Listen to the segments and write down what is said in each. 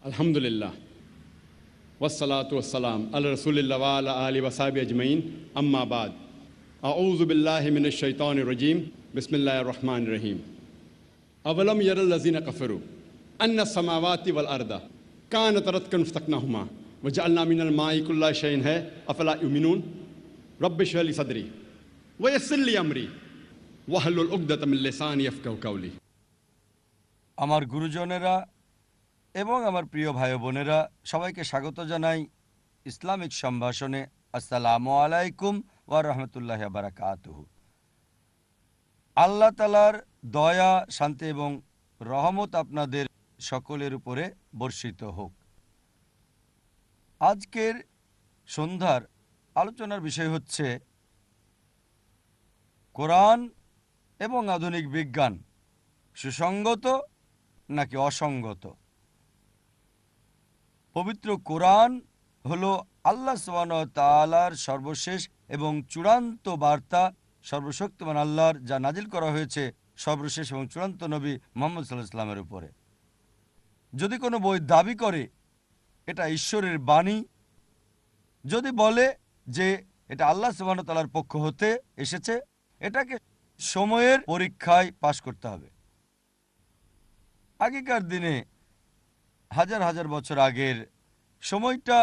अल्हम्दुलिल्लाह वस्सलातु वस्सलाम अला रसूलिल्लाह व अला आलिहि व सहबिहि अजमईन अम्मा बाद अऊज़ु बिल्लाहि मिनश शैतानिर रजीम बिस्मिल्लाहिर रहमानिर रहीम अवलम यरल लज़ीना कफ़रू अन्ना समावाति वल अर्दा कानत रतकन फस्तकनाहुमा व जअलना मिनल माइ कुल्ला शैइन है अफला युमिनून रब्बि इश्रह ली सदरी व यस्सिर ली अमरी वहलुल उक़दतम मिन लिसानी यफ़क़हू क़ौली। আমার গুরুজনেরা এবং আমার প্রিয় ভাই বোনেরা, সবাইকে স্বাগত জানাই ইসলামিক সম্ভাষণে। আসসালামু আলাইকুম ওয়া রাহমাতুল্লাহি ওয়া বারাকাতুহু। আল্লাহ তাআলার দয়া, শান্তি এবং রহমত আপনাদের সকলের উপরে বর্ষিত হোক। আজকের সন্ধ্যার আলোচনার বিষয় হচ্ছে কোরআন এবং আধুনিক বিজ্ঞান সুসঙ্গত নাকি অসঙ্গত। পবিত্র কোরআন হলো আল্লাহ সুবহানাহু ওয়া তাআলার সর্বশেষ এবং চূড়ান্ত বার্তা, সর্বশক্তিমান আল্লাহর, যা নাজিল করা হয়েছে সর্বশেষ এবং চূড়ান্ত নবী মুহাম্মদ সাল্লাল্লাহু আলাইহি ওয়াসাল্লামের উপরে। যদি কোনো বই দাবি করে এটা ঈশ্বরের বাণী, যদি বলে যে এটা আল্লাহ সুবহানাহু ওয়া তাআলার পক্ষ হতে এসেছে, এটাকে সময়ের পরীক্ষায় পাশ করতে হবে। আগেকার দিনে হাজার হাজার বছর আগের সময়টা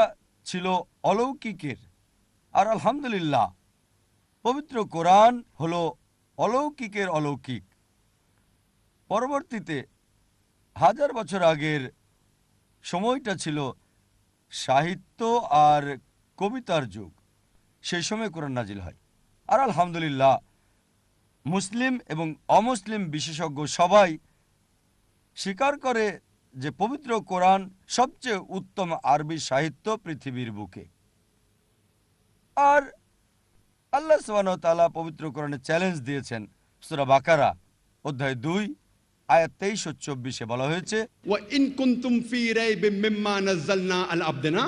ছিল অলৌকিকের, আর আলহামদুলিল্লাহ পবিত্র কোরআন হলো অলৌকিকের অলৌকিক। পরবর্তীতে হাজার বছর আগের সময়টা ছিল সাহিত্য আর কবিতার যুগ। সেই সময় কোরআন নাজিল হয়, আর আলহামদুলিল্লাহ মুসলিম এবং অমুসলিম বিশেষজ্ঞ সবাই স্বীকার করে যে পবিত্র কোরআন সবচেয়ে উত্তম আরবি সাহিত্য পৃথিবীর বুকে। আর আল্লাহ সুবহানাহু ওয়া তাআলা পবিত্র কোরআনে চ্যালেঞ্জ দিয়েছেন। সূরা বাকারা অধ্যায় 2 আয়াত 23 ও 24 বলা হয়েছে, ওয়া ইন কুনতুম ফি রাইবিম মিম্মা নাযালনা আলা আবদিনা,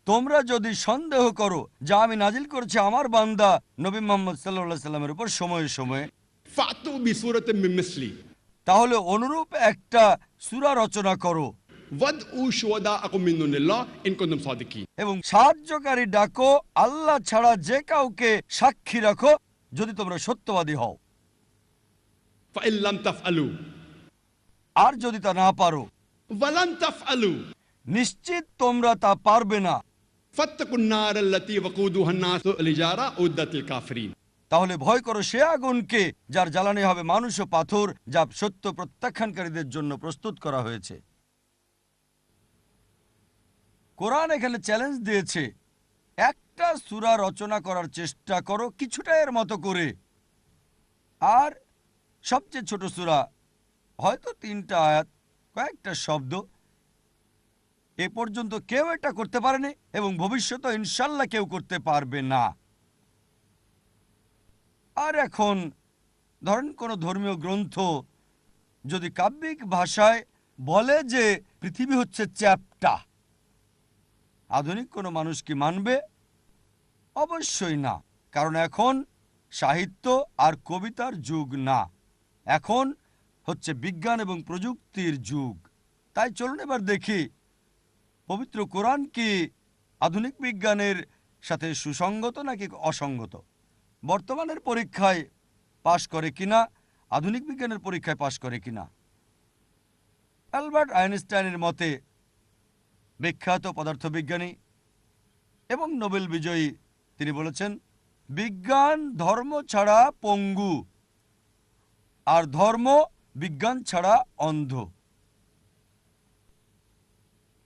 তোমরা যদি সন্দেহ করো যা আমি নাজিল করেছি আমার বান্দা নবী মুহাম্মদ সাল্লাল্লাহু আলাইহি সাল্লামের উপর সময়ে সময়ে, ফাতু বিসূরাতিন মিন মিসলি, তাহলে অনুরূপ একটা সূরা রচনা করো ওয়াদউ শুহাদাআকুম মিন দুনিল্লাহ ইন কুনতুম সাদিকিন, এবং সাহায্যকারী ডাকো আল্লাহ ছাড়া যে কাউকে সাক্ষী রাখো যদি তোমরা সত্যবাদী হও। ফাইন লাম তাফআলু, আর যদি তা না পারো, ওয়ালান তাফআলু, নিশ্চিত তোমরা তা পারবে না, ফাত্তাকুন নার আল্লাতী ওয়াকুদুহান নাস ওয়াল হিজারা উদ্দাতিল কাফিরিন, তাহলে ভয় করো সে আগুনকে যার জ্বালানি হবে মানুষ ও পাথর, যা সত্য প্রত্যাখ্যানকারীদের জন্য প্রস্তুত করা হয়েছে। কোরআন এখানে চ্যালেঞ্জ দিয়েছে, একটা সূরা রচনা করার চেষ্টা করো কিছুটা এর মতো করে, আর সবচেয়ে ছোট সূরা, হয়তো 3টা আয়াত, কয়েকটা শব্দ। এ পর্যন্ত কেউ এটা করতে পারেনি এবং ভবিষ্যতে ইনশাল্লাহ কেউ করতে পারবে না। আর এখন ধরেন কোনো ধর্মীয় গ্রন্থ যদি কাব্যিক ভাষায় বলে যে পৃথিবী হচ্ছে চ্যাপ্টা, আধুনিক কোনো মানুষ কি মানবে? অবশ্যই না, কারণ এখন সাহিত্য আর কবিতার যুগ না, এখন হচ্ছে বিজ্ঞান এবং প্রযুক্তির যুগ। তাই চলুন এবার দেখি পবিত্র কোরআন কি আধুনিক বিজ্ঞানের সাথে সুসঙ্গত নাকি অসঙ্গত, বর্তমানের পরীক্ষায় পাশ করে কিনা, আধুনিক বিজ্ঞানের পরীক্ষায় পাশ করে কিনা। অ্যালবার্ট আইনস্টাইনের মতে, বিখ্যাত পদার্থবিজ্ঞানী এবং নোবেল বিজয়ী, তিনি বলেছেন বিজ্ঞান ধর্ম ছাড়া পঙ্গু, আর ধর্ম বিজ্ঞান ছাড়া অন্ধ।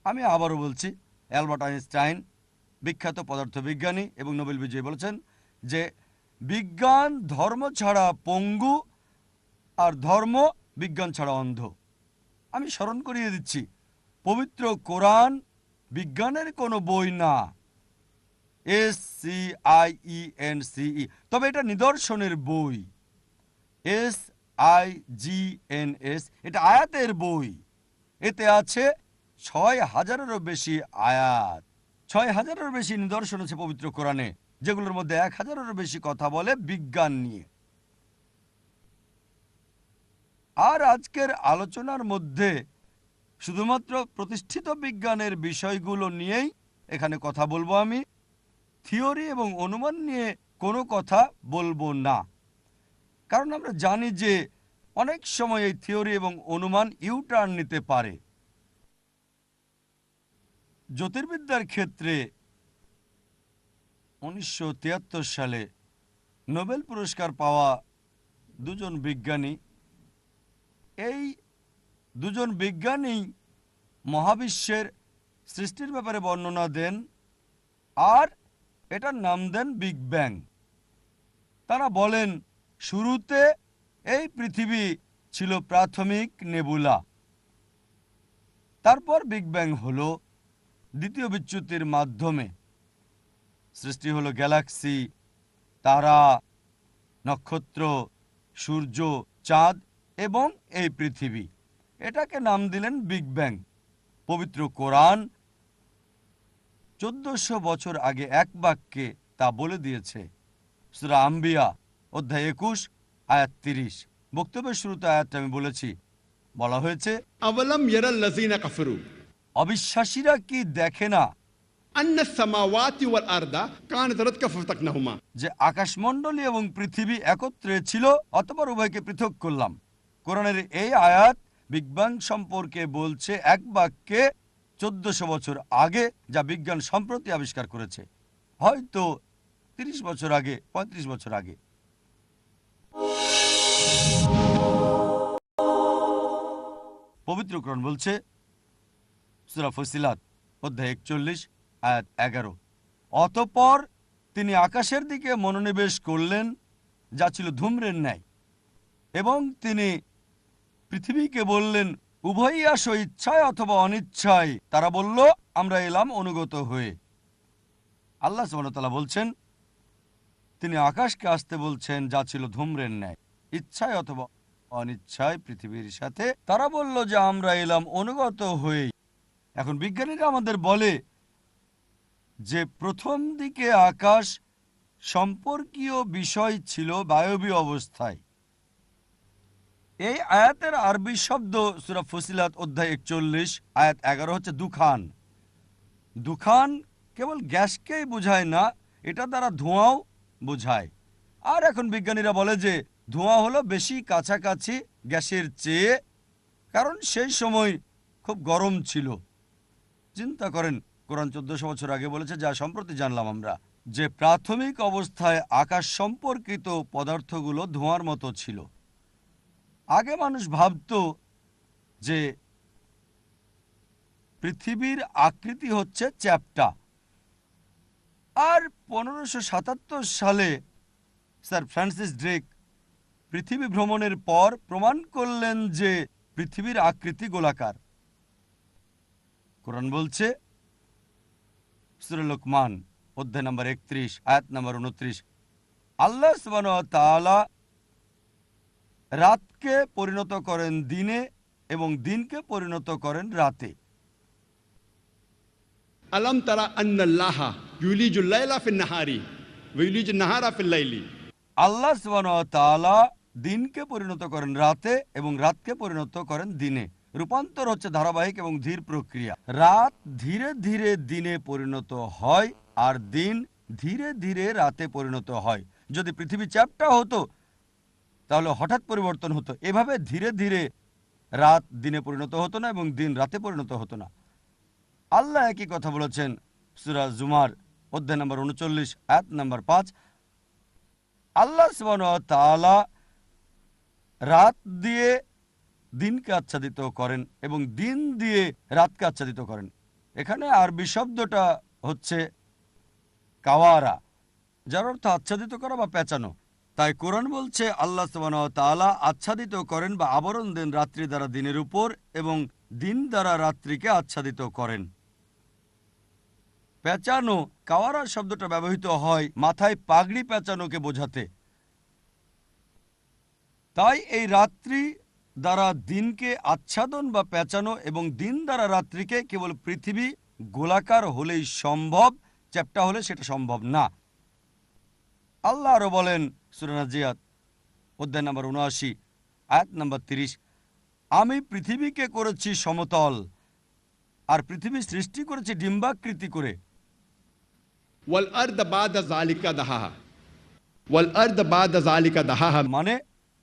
আমি আবারও বলছি, অ্যালবার্ট আইনস্টাইন, বিখ্যাত পদার্থবিজ্ঞানী এবং নোবেল বিজয়ী, বলেছেন যে বিজ্ঞান ধর্ম ছাড়া পঙ্গু আর ধর্ম বিজ্ঞান ছাড়া অন্ধ। আমি স্মরণ করিয়ে দিচ্ছি, পবিত্র কোরআন বিজ্ঞানের কোনো বই না, SCIENCE, তবে এটা নিদর্শনের বই, SIGNS, এটা আয়াতের বই। এতে আছে 6000-এরও বেশি আয়াত, 6000-এরও বেশি নিদর্শন আছে পবিত্র কোরআনে, যেগুলোর মধ্যে 1000-এরও বেশি কথা বলে বিজ্ঞান নিয়ে। আর আজকের আলোচনার মধ্যে শুধুমাত্র প্রতিষ্ঠিত বিজ্ঞানের বিষয়গুলো নিয়েই এখানে কথা বলবো আমি। থিওরি এবং অনুমান নিয়ে কোনো কথা বলবো না, কারণ আমরা জানি যে অনেক সময় এই থিওরি এবং অনুমান ইউটার্ন নিতে পারে। জ্যোতির্বিদ্যার ক্ষেত্রে 1973 সালে নোবেল পুরস্কার পাওয়া দুজন বিজ্ঞানী, এই দুজন বিজ্ঞানী মহাবিশ্বের সৃষ্টির ব্যাপারে বর্ণনা দেন আর এটার নাম দেন বিগ ব্যাং। তারা বলেন শুরুতে এই পৃথিবী ছিল প্রাথমিক নেবুলা, তারপর বিগ ব্যাং হলো দ্বিতীয় বিচ্যুতির মাধ্যমে সৃষ্টি হলো গ্যালাক্সি, তারা, নক্ষত্র, সূর্য, চাঁদ এবং এই পৃথিবী। এটাকে নাম দিলেন বিগ ব্যাং। পবিত্র কোরআন 1400 বছর আগে এক বাক্যে তা বলে দিয়েছে। সূরা আম্বিয়া অধ্যায় 21 আয়াত 30। বক্তব্যের শুরুতে আয়াতটা আমি বলেছি, বলা হয়েছে अवलम यरल्लज़ीना कफ़रू অবিশ্বাসীরা কি দেখে না अन्ना समावाति वल अर्दा कानत रतका फतकनहुमा, যে আকাশমণ্ডলী এবং পৃথিবী একত্রে ছিল, অতঃপর উভয়কে পৃথক করলাম। কোরআনের এই আয়াত বিগ ব্যাং সম্পর্কে বলছে এক বাক্যে 1400 বছর আগে, যা বিজ্ঞান সম্প্রতি আবিষ্কার করেছে, হয়তো 30 বছর আগে, 35 বছর আগে। পবিত্র কোরআন বলছে সূরা ফুসিলাত অধ্যায় 41 আয়াত 11, অতঃপর তিনি আকাশের দিকে মনোনিবেশ করলেন যা ছিল ধূম্রের ন্যায়, এবং তিনি পৃথিবীকে বললেন উভয়ই আসো ইচ্ছায় অথবা অনিচ্ছায়। তারা বলল আমরা এলাম অনুগত হয়ে। আল্লাহ সুবহানাহু ওয়া তাআলা বলছেন তিনি আকাশকে আসতে বলছেন যা ছিল ধূম্রের ন্যায়, ইচ্ছায় অথবা অনিচ্ছায় পৃথিবীর সাথে। তারা বলল যে আমরা এলাম অনুগত হয়ে। এখন বিজ্ঞানীরা আমাদের বলে যে প্রথম দিকে আকাশ সম্পর্কীয় বিষয় ছিল বায়বীয় অবস্থায়। এই আয়াতের আরবি শব্দ সূরা ফুসিলাত অধ্যায় 41 আয়াত 11 হচ্ছে দুখান। দুখান কেবল গ্যাসকেই বোঝায় না, এটা দ্বারা ধোঁয়াও বোঝায়। আর এখন বিজ্ঞানীরা বলে যে ধোঁয়া হলো বেশি কাছাকাছি গ্যাসের চেয়ে, কারণ সেই সময় খুব গরম ছিল। চিন্তা করেন, কোরআন 1400 বছর আগে বলেছে, যা সম্প্রতি জানলাম আমরা, যে প্রাথমিক অবস্থায় আকাশ সম্পর্কিত পদার্থগুলো ধোঁয়ার মতো ছিল। আগে মানুষ ভাবত যে পৃথিবীর আকৃতি হচ্ছে চ্যাপ্টা। আর 1577 সালে স্যার ফ্রান্সিস ড্রেক পৃথিবী ভ্রমণের পর প্রমাণ করলেন যে পৃথিবীর আকৃতি গোলাকার। কোরআন বলছে সূরা লোকমান অধ্যায় নম্বর 31 আয়াত নম্বর 29, আল্লাহ সুবহানাহু ওয়া তাআলা রাতকে পরিণত করেন দিনে এবং দিনকে পরিণত করেন রাতে। अलम तरा अन्नल्लाह युलिजुल लैला फिन नहारी व युलिजुन नहारा फिल लैली। আল্লাহ সুবহানাহু ওয়া তাআলা দিনকে পরিণত করেন রাতে এবং রাতকে পরিণত করেন দিনে। রূপান্তর হচ্ছে ধারাবাহিক এবং ধীর প্রক্রিয়া। রাত ধীরে ধীরে দিনে পরিণত হয় আর দিন ধীরে ধীরে রাতে পরিণত হয়। যদি পৃথিবী চ্যাপ্টা হতো তাহলে হঠাৎ পরিবর্তন হতো। এভাবে ধীরে ধীরে রাত দিনে পরিণত হতো না এবং দিন রাতে পরিণত হতো না। আল্লাহ একই কথা বলেছেন সূরা জুমার অধ্যায় নম্বর 39 আয়াত নম্বর 5। আল্লাহ সুবহানাহু ওয়া তাআলা রাত দিয়ে দিনকে আচ্ছাদিত করেন এবং দিন দিয়ে রাতকে আচ্ছাদিত করেন। এখানে আরবি শব্দটা হচ্ছে কাওয়ারা, যার অর্থ আচ্ছাদিত করা বা পেঁচানো। তাই কোরআন বলছে আল্লাহ সুবহানাহু ওয়া তাআলা আচ্ছাদিত করেন বা আবরণ দেন রাত্রি দ্বারা দিনের উপর এবং দিন দ্বারা রাত্রিকে আচ্ছাদিত করেন। পেঁচানো, কাওয়ারা শব্দটা ব্যবহৃত হয় মাথায় পাগড়ি পেঁচানোকে বোঝাতে। তাই এই রাত্রি দ্বারা দিনকে আচ্ছাদন বা পেঁচানো এবং দিন দ্বারা রাত্রিকে কেবল পৃথিবী গোলাকার হলেই সম্ভব, চ্যাপ্টা হলে সেটা সম্ভব না। আল্লাহ আরো বলেন সূরা নাজিয়াত অধ্যায় নম্বর 79 আয়াত নম্বর 30, আমি পৃথিবীকে করেছি সমতল আর পৃথিবী সৃষ্টি করেছে ডিম্বাকৃতি করে। والأرض بعد ذلك دحاها والأرض بعد ذلك دحاها মানে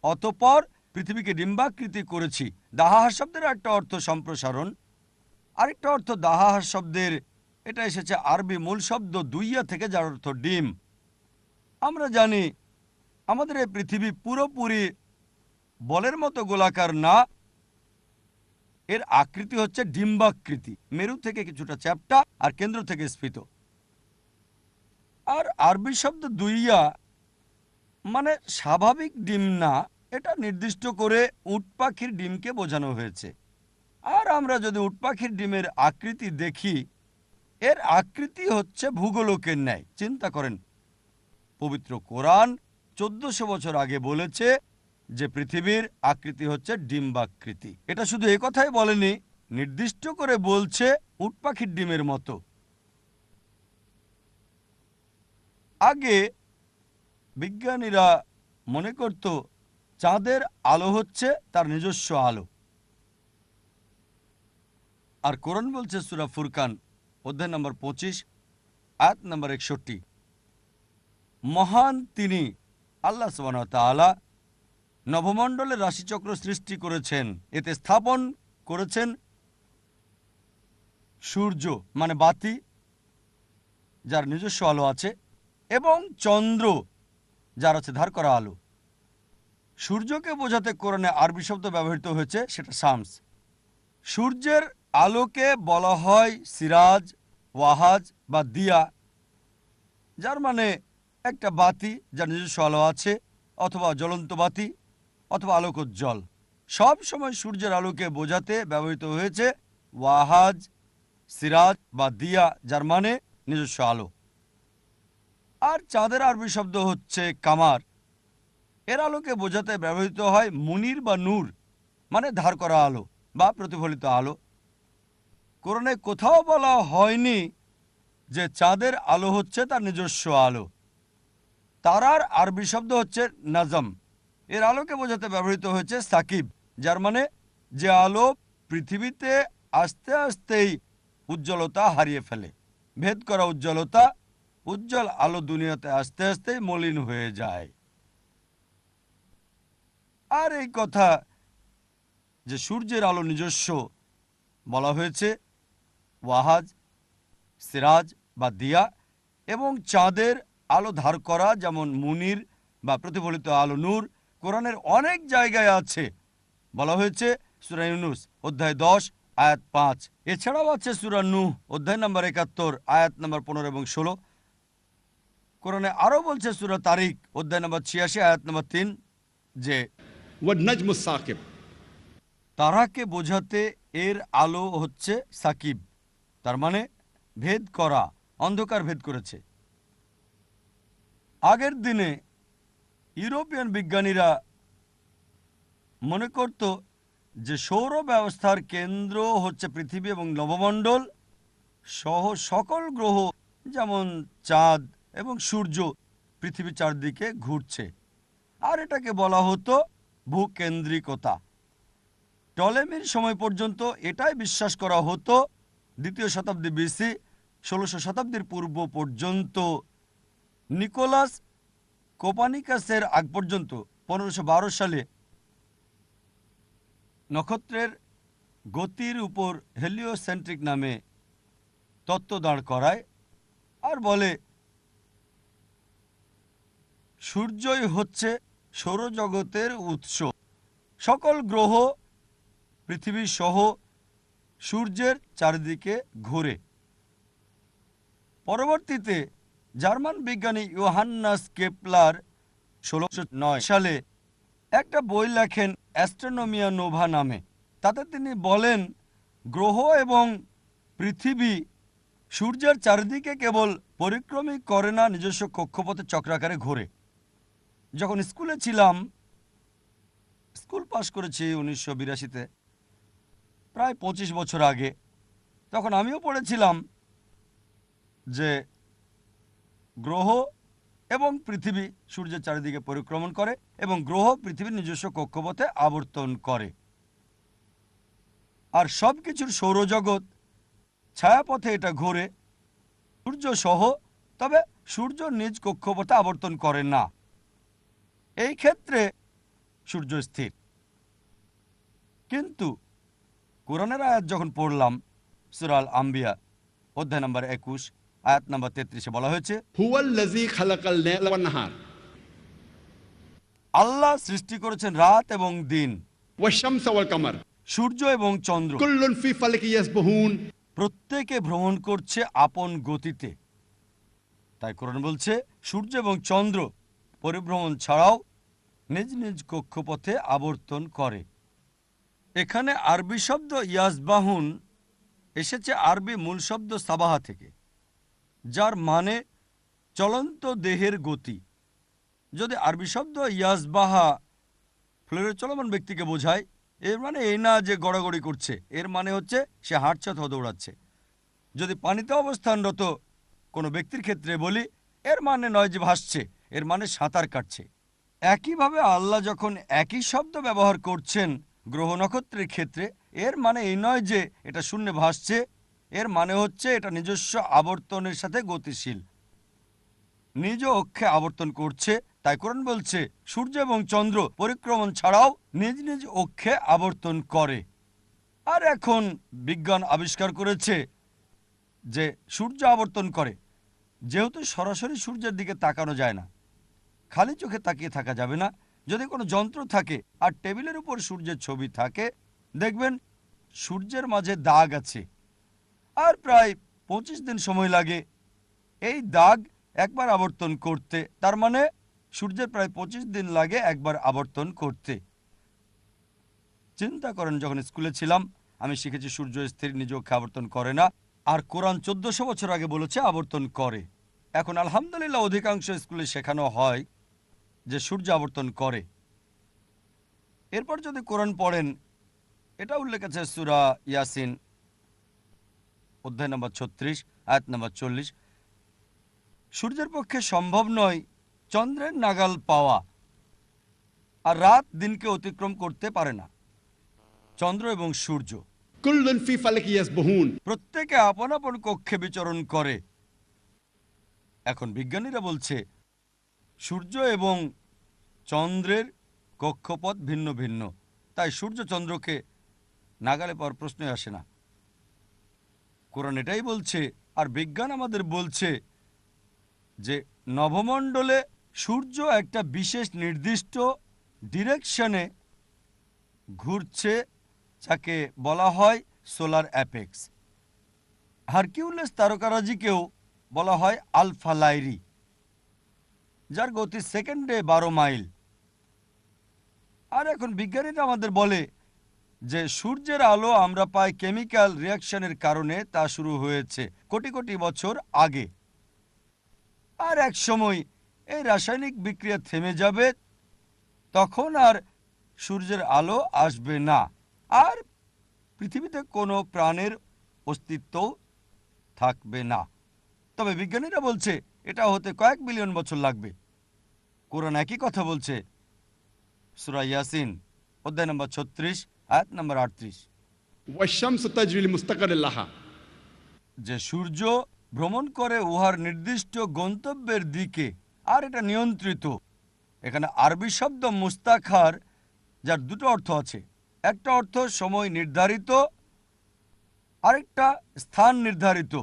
অতঃপর পৃথিবীকে ডিম্বাকৃতি করেছি। দাহাহা শব্দের একটা অর্থ সম্প্রসারণ, আরেকটা অর্থ দাহাহা শব্দের, এটা এসেছে আরবি মূল শব্দ দুইয়া থেকে, যার অর্থ ডিম। আমরা জানি আমাদের এই পৃথিবী পুরোপুরি বলের মতো গোলাকার না, এর আকৃতি হচ্ছে ডিম্বাকৃতি, মেরু থেকে কিছুটা চ্যাপ্টা আর কেন্দ্র থেকে স্ফীত। আর আরবি শব্দ দুইয়া মানে স্বাভাবিক ডিম না, এটা নির্দিষ্ট করে উট পাখির ডিমকে বোঝানো হয়েছে। আর আমরা যদি উট পাখির ডিমের আকৃতি দেখি, এর আকৃতি হচ্ছে ভূগোলকের ন্যায়। চিন্তা করেন, পবিত্র কোরআন 1400 বছর আগে বলেছে যে পৃথিবীর আকৃতি হচ্ছে ডিম্বাকৃতি। এটা শুধু এই কথাই বলেনি, নির্দিষ্ট করে বলছে উট পাখির ডিমের মতো। আগে বিজ্ঞানীরা মনে করত চাঁদের আলো হচ্ছে তার নিজস্ব আলো। আর কোরআন বলছে সূরা ফুরকান অধ্যায় নম্বর 25 আয়াত নম্বর 61, মহান তিনি আল্লাহ সুবহানাহু ওয়া তাআলা নভমণ্ডলের রাশিচক্র সৃষ্টি করেছেন, এতে স্থাপন করেছেন সূর্য মানে বাতি যার নিজস্ব আলো আছে, এবং চন্দ্র যার আছে ধার করা আলো। সূর্যকে বোঝাতে কোরআনে আরবি শব্দ ব্যবহৃত হয়েছে, সেটা শামস। সূর্যের আলোকে বলা হয় সিরাজ, ওয়াহাজ বা দিয়া, যার মানে একটা বাতি যার নিজস্ব আলো আছে, অথবা জ্বলন্ত বাতি, অথবা আলোকোজ্জ্বল। সব সময় সূর্যের আলোকে বোঝাতে ব্যবহৃত হয়েছে ওয়াহাজ, সিরাজ বা দিয়া, যার মানে নিজস্ব আলো। আর চাঁদের আরবি শব্দ হচ্ছে কামার, এর আলোকে বোঝাতে ব্যবহৃত হয় মুনির বা নূর, মানে ধার করা আলো বা প্রতিফলিত আলো। কোরআনে কোথাও বলা হয়নি যে চাঁদের আলো হচ্ছে তার নিজস্ব আলো। তারার আরবি শব্দ হচ্ছে নাজম, এর আলোকে বোঝাতে ব্যবহৃত হয়েছে সাকিব, যার মানে যে আলো পৃথিবীতে আস্তে আস্তেই উজ্জ্বলতা হারিয়ে ফেলে। ভেদ করা উজ্জ্বলতা, উজ্জ্বল আলো দুনিয়াতে আস্তে আস্তেই মলিন হয়ে যায়। আর এই কথা যে সূর্যের আলো নিজস্ব, বলা হয়েছে ওয়াহাজ, সিরাজ বা দিয়া, এবং চাঁদের আলো ধার করা যেমন মুনির বা প্রতিফলিত আলো নূর, কোরআনের অনেক জায়গায় আছে। বলা হয়েছে সূরা ইউনূস অধ্যায় 10 আয়াত 5, এছাড়াও আছে সূরা নূহ অধ্যায় নম্বর 71 আয়াত নম্বর 15 এবং 16। কোরআনে আরও বলছে সূরা তারিক অধ্যায় নম্বর 86 আয়াত নম্বর 3 যে والنجم الثاقب তারাকে বোঝাতে এর আলো হচ্ছে সাকিব, তার মানে ভেদ করা, অন্ধকার ভেদ করেছে। আগের দিনে ইউরোপিয়ান বিজ্ঞানীরা মনে করত যে সৌর ব্যবস্থার কেন্দ্র হচ্ছে পৃথিবী এবং নবমণ্ডল সহ সকল গ্রহ যেমন চাঁদ এবং সূর্য পৃথিবীর চারদিকে ঘুরছে, আর এটাকে বলা হতো ভূকেন্দ্রিকতা। টলেমির সময় পর্যন্ত এটাই বিশ্বাস করা হতো। দ্বিতীয় শতাব্দী বিসি, 1600 শতাব্দীর পূর্ব পর্যন্ত, নিকোলাস কোপার্নিকাসের আগ পর্যন্ত 1512 সালে নক্ষত্রের গতির উপর হেলিওসেন্ট্রিক নামে তত্ত্ব দাঁড় করায় আর বলে সূর্যই হচ্ছে সৌরজগতের উৎস। সকল গ্রহ পৃথিবী সহ সূর্যের চারিদিকে ঘোরে। পরবর্তীতে জার্মান বিজ্ঞানী ইয়োহান্নাস কেপলার 1609 সালে একটা বই লেখেন অ্যাস্ট্রোনমিয়া নোভা নামে। তাতে তিনি বলেন গ্রহ এবং পৃথিবী সূর্যের চারিদিকে কেবল পরিক্রমই করে না, নিজস্ব কক্ষপথে চক্রাকারে ঘোরে। যখন স্কুলে ছিলাম, স্কুল পাশ করেছি 1982-তে, প্রায় 25 বছর আগে, তখন আমিও পড়েছিলাম যে গ্রহ এবং পৃথিবী সূর্যের চারিদিকে পরিক্রমণ করে এবং গ্রহ পৃথিবীর নিজস্ব কক্ষপথে আবর্তন করে। আর সব কিছুর সৌরজগৎ ছায়াপথে এটা ঘোরে সূর্য সহ, তবে সূর্য নিজ কক্ষপথে আবর্তন করে না। এই ক্ষেত্রে সূর্য স্থির। কিন্তু কোরআনের আয়াত যখন পড়লাম, সূরা আল আম্বিয়া অধ্যায় নম্বর 21 আয়াত নম্বর 33-এ বলা হয়েছে, হুয়াল্লাযী খালাকাল লাইলা ওয়ান নাহার আল্লাহ সৃষ্টি করেছেন রাত এবং দিন, ওয়াশ-শামসা ওয়াল কামার সূর্য এবং চন্দ্র, কুল্লুন ফি ফালাকি ইয়াসবাহুন। প্রত্যেকে ভ্রমণ করছে আপন গতিতে। তাই কোরআন বলছে সূর্য এবং চন্দ্র পরিভ্রমণ ছাড়াও নিজ নিজ কক্ষপথে আবর্তন করে। এখানে আরবি শব্দ ইয়াসবাহুন এসেছে আরবি মূল শব্দ সাবাহা থেকে, যার মানে চলন্ত দেহের গতি। যদি আরবি শব্দ ইয়াসবাহা ফ্লোরে চলমান ব্যক্তিকে বোঝায়, এর মানে এই না যে গড়াগড়ি করছে, এর মানে হচ্ছে সে হাঁটছে অথবা দৌড়াচ্ছে। যদি পানিতে অবস্থানরত কোনো ব্যক্তির ক্ষেত্রে বলি, এর মানে নয় যে ভাসছে, এর মানে সাঁতার কাটছে। একইভাবে আল্লাহ যখন একই শব্দ ব্যবহার করছেন গ্রহ নক্ষত্রের ক্ষেত্রে, এর মানে এই নয় যে এটা শূন্যে ভাসছে, এর মানে হচ্ছে এটা নিজস্ব আবর্তনের সাথে গতিশীল, নিজ অক্ষে আবর্তন করছে। তাই কোরআন বলছে সূর্য এবং চন্দ্র পরিক্রমণ ছাড়াও নিজ নিজ অক্ষে আবর্তন করে। আর এখন বিজ্ঞান আবিষ্কার করেছে যে সূর্য আবর্তন করে, যেহেতু সরাসরি সূর্যের দিকে তাকানো যায় না, খালি চোখে তাকিয়ে থাকা যাবে না। যদি কোনো যন্ত্র থাকে আর টেবিলের উপর সূর্যের ছবি থাকে, দেখবেন সূর্যের মাঝে দাগ আছে, আর প্রায় 25 দিন সময় লাগে এই দাগ একবার আবর্তন করতে। তার মানে সূর্যের প্রায় 25 দিন লাগে একবার আবর্তন করতে। চিন্তা করেন, যখন স্কুলে ছিলাম আমি শিখেছি সূর্য স্থির, নিজ অক্ষে আবর্তন করে না, আর কোরআন 1400 বছর আগে বলেছে আবর্তন করে। এখন আলহামদুলিল্লাহ অধিকাংশ স্কুলে শেখানো হয় যে সূর্য আবর্তন করে। এরপর যদি কোরআন পড়েন, এটা উল্লেখ আছে সূরা ইয়াসিন অধ্যায় নম্বর 36 আয়াত নম্বর 40, সূর্যের পক্ষে সম্ভব নয় চন্দ্রের নাগাল পাওয়া, আর রাত দিনকে অতিক্রম করতে পারে না। চন্দ্র এবং সূর্য কুল্লুন ফি ফালাকি ইয়াসবাহুন। প্রত্যেকে আপন আপন কক্ষে বিচরণ করে। এখন বিজ্ঞানীরা বলছে সূর্য এবং চন্দ্রের কক্ষপথ ভিন্ন ভিন্ন, তাই সূর্য চন্দ্রকে নাগালে পাওয়ার প্রশ্নই আসে না। কোরআন এটাই বলছে, আর বিজ্ঞান আমাদের বলছে যে নভমণ্ডলে সূর্য একটা বিশেষ নির্দিষ্ট ডিরেকশনে ঘুরছে, যাকে বলা হয় সোলার অ্যাপেক্স। হারকিউলিস তারকারাজিকেও বলা হয় আলফা লাইরি, যার গতি সেকেন্ডে 12 মাইল। আর এখন বিজ্ঞানীরা আমাদের বলে যে সূর্যের আলো আমরা পাই কেমিক্যাল রিয়াকশনের কারণে, তা শুরু হয়েছে কোটি কোটি বছর আগে। আর এক সময় এই রাসায়নিক বিক্রিয়া থেমে যাবে, তখন আর সূর্যের আলো আসবে না, আর পৃথিবীতে কোনো প্রাণের অস্তিত্বও থাকবে না। তবে বিজ্ঞানীরা বলছে এটা হতে কয়েক বিলিয়ন বছর লাগবে। কোরআন একই কথা বলছে সূরা ইয়াসিন অধ্যায় নম্বর 36 আয়াত নম্বর 38, ওয়াশ-শামসু তাজরি লিমুস্তাকারিন লাহা, যে সূর্য ভ্রমণ করে উহার নির্দিষ্ট গন্তব্যের দিকে, আর এটা নিয়ন্ত্রিত। এখানে আরবি শব্দ মুস্তাখার, যার দুটো অর্থ আছে। একটা অর্থ সময় নির্ধারিত, আরেকটা স্থান নির্ধারিত।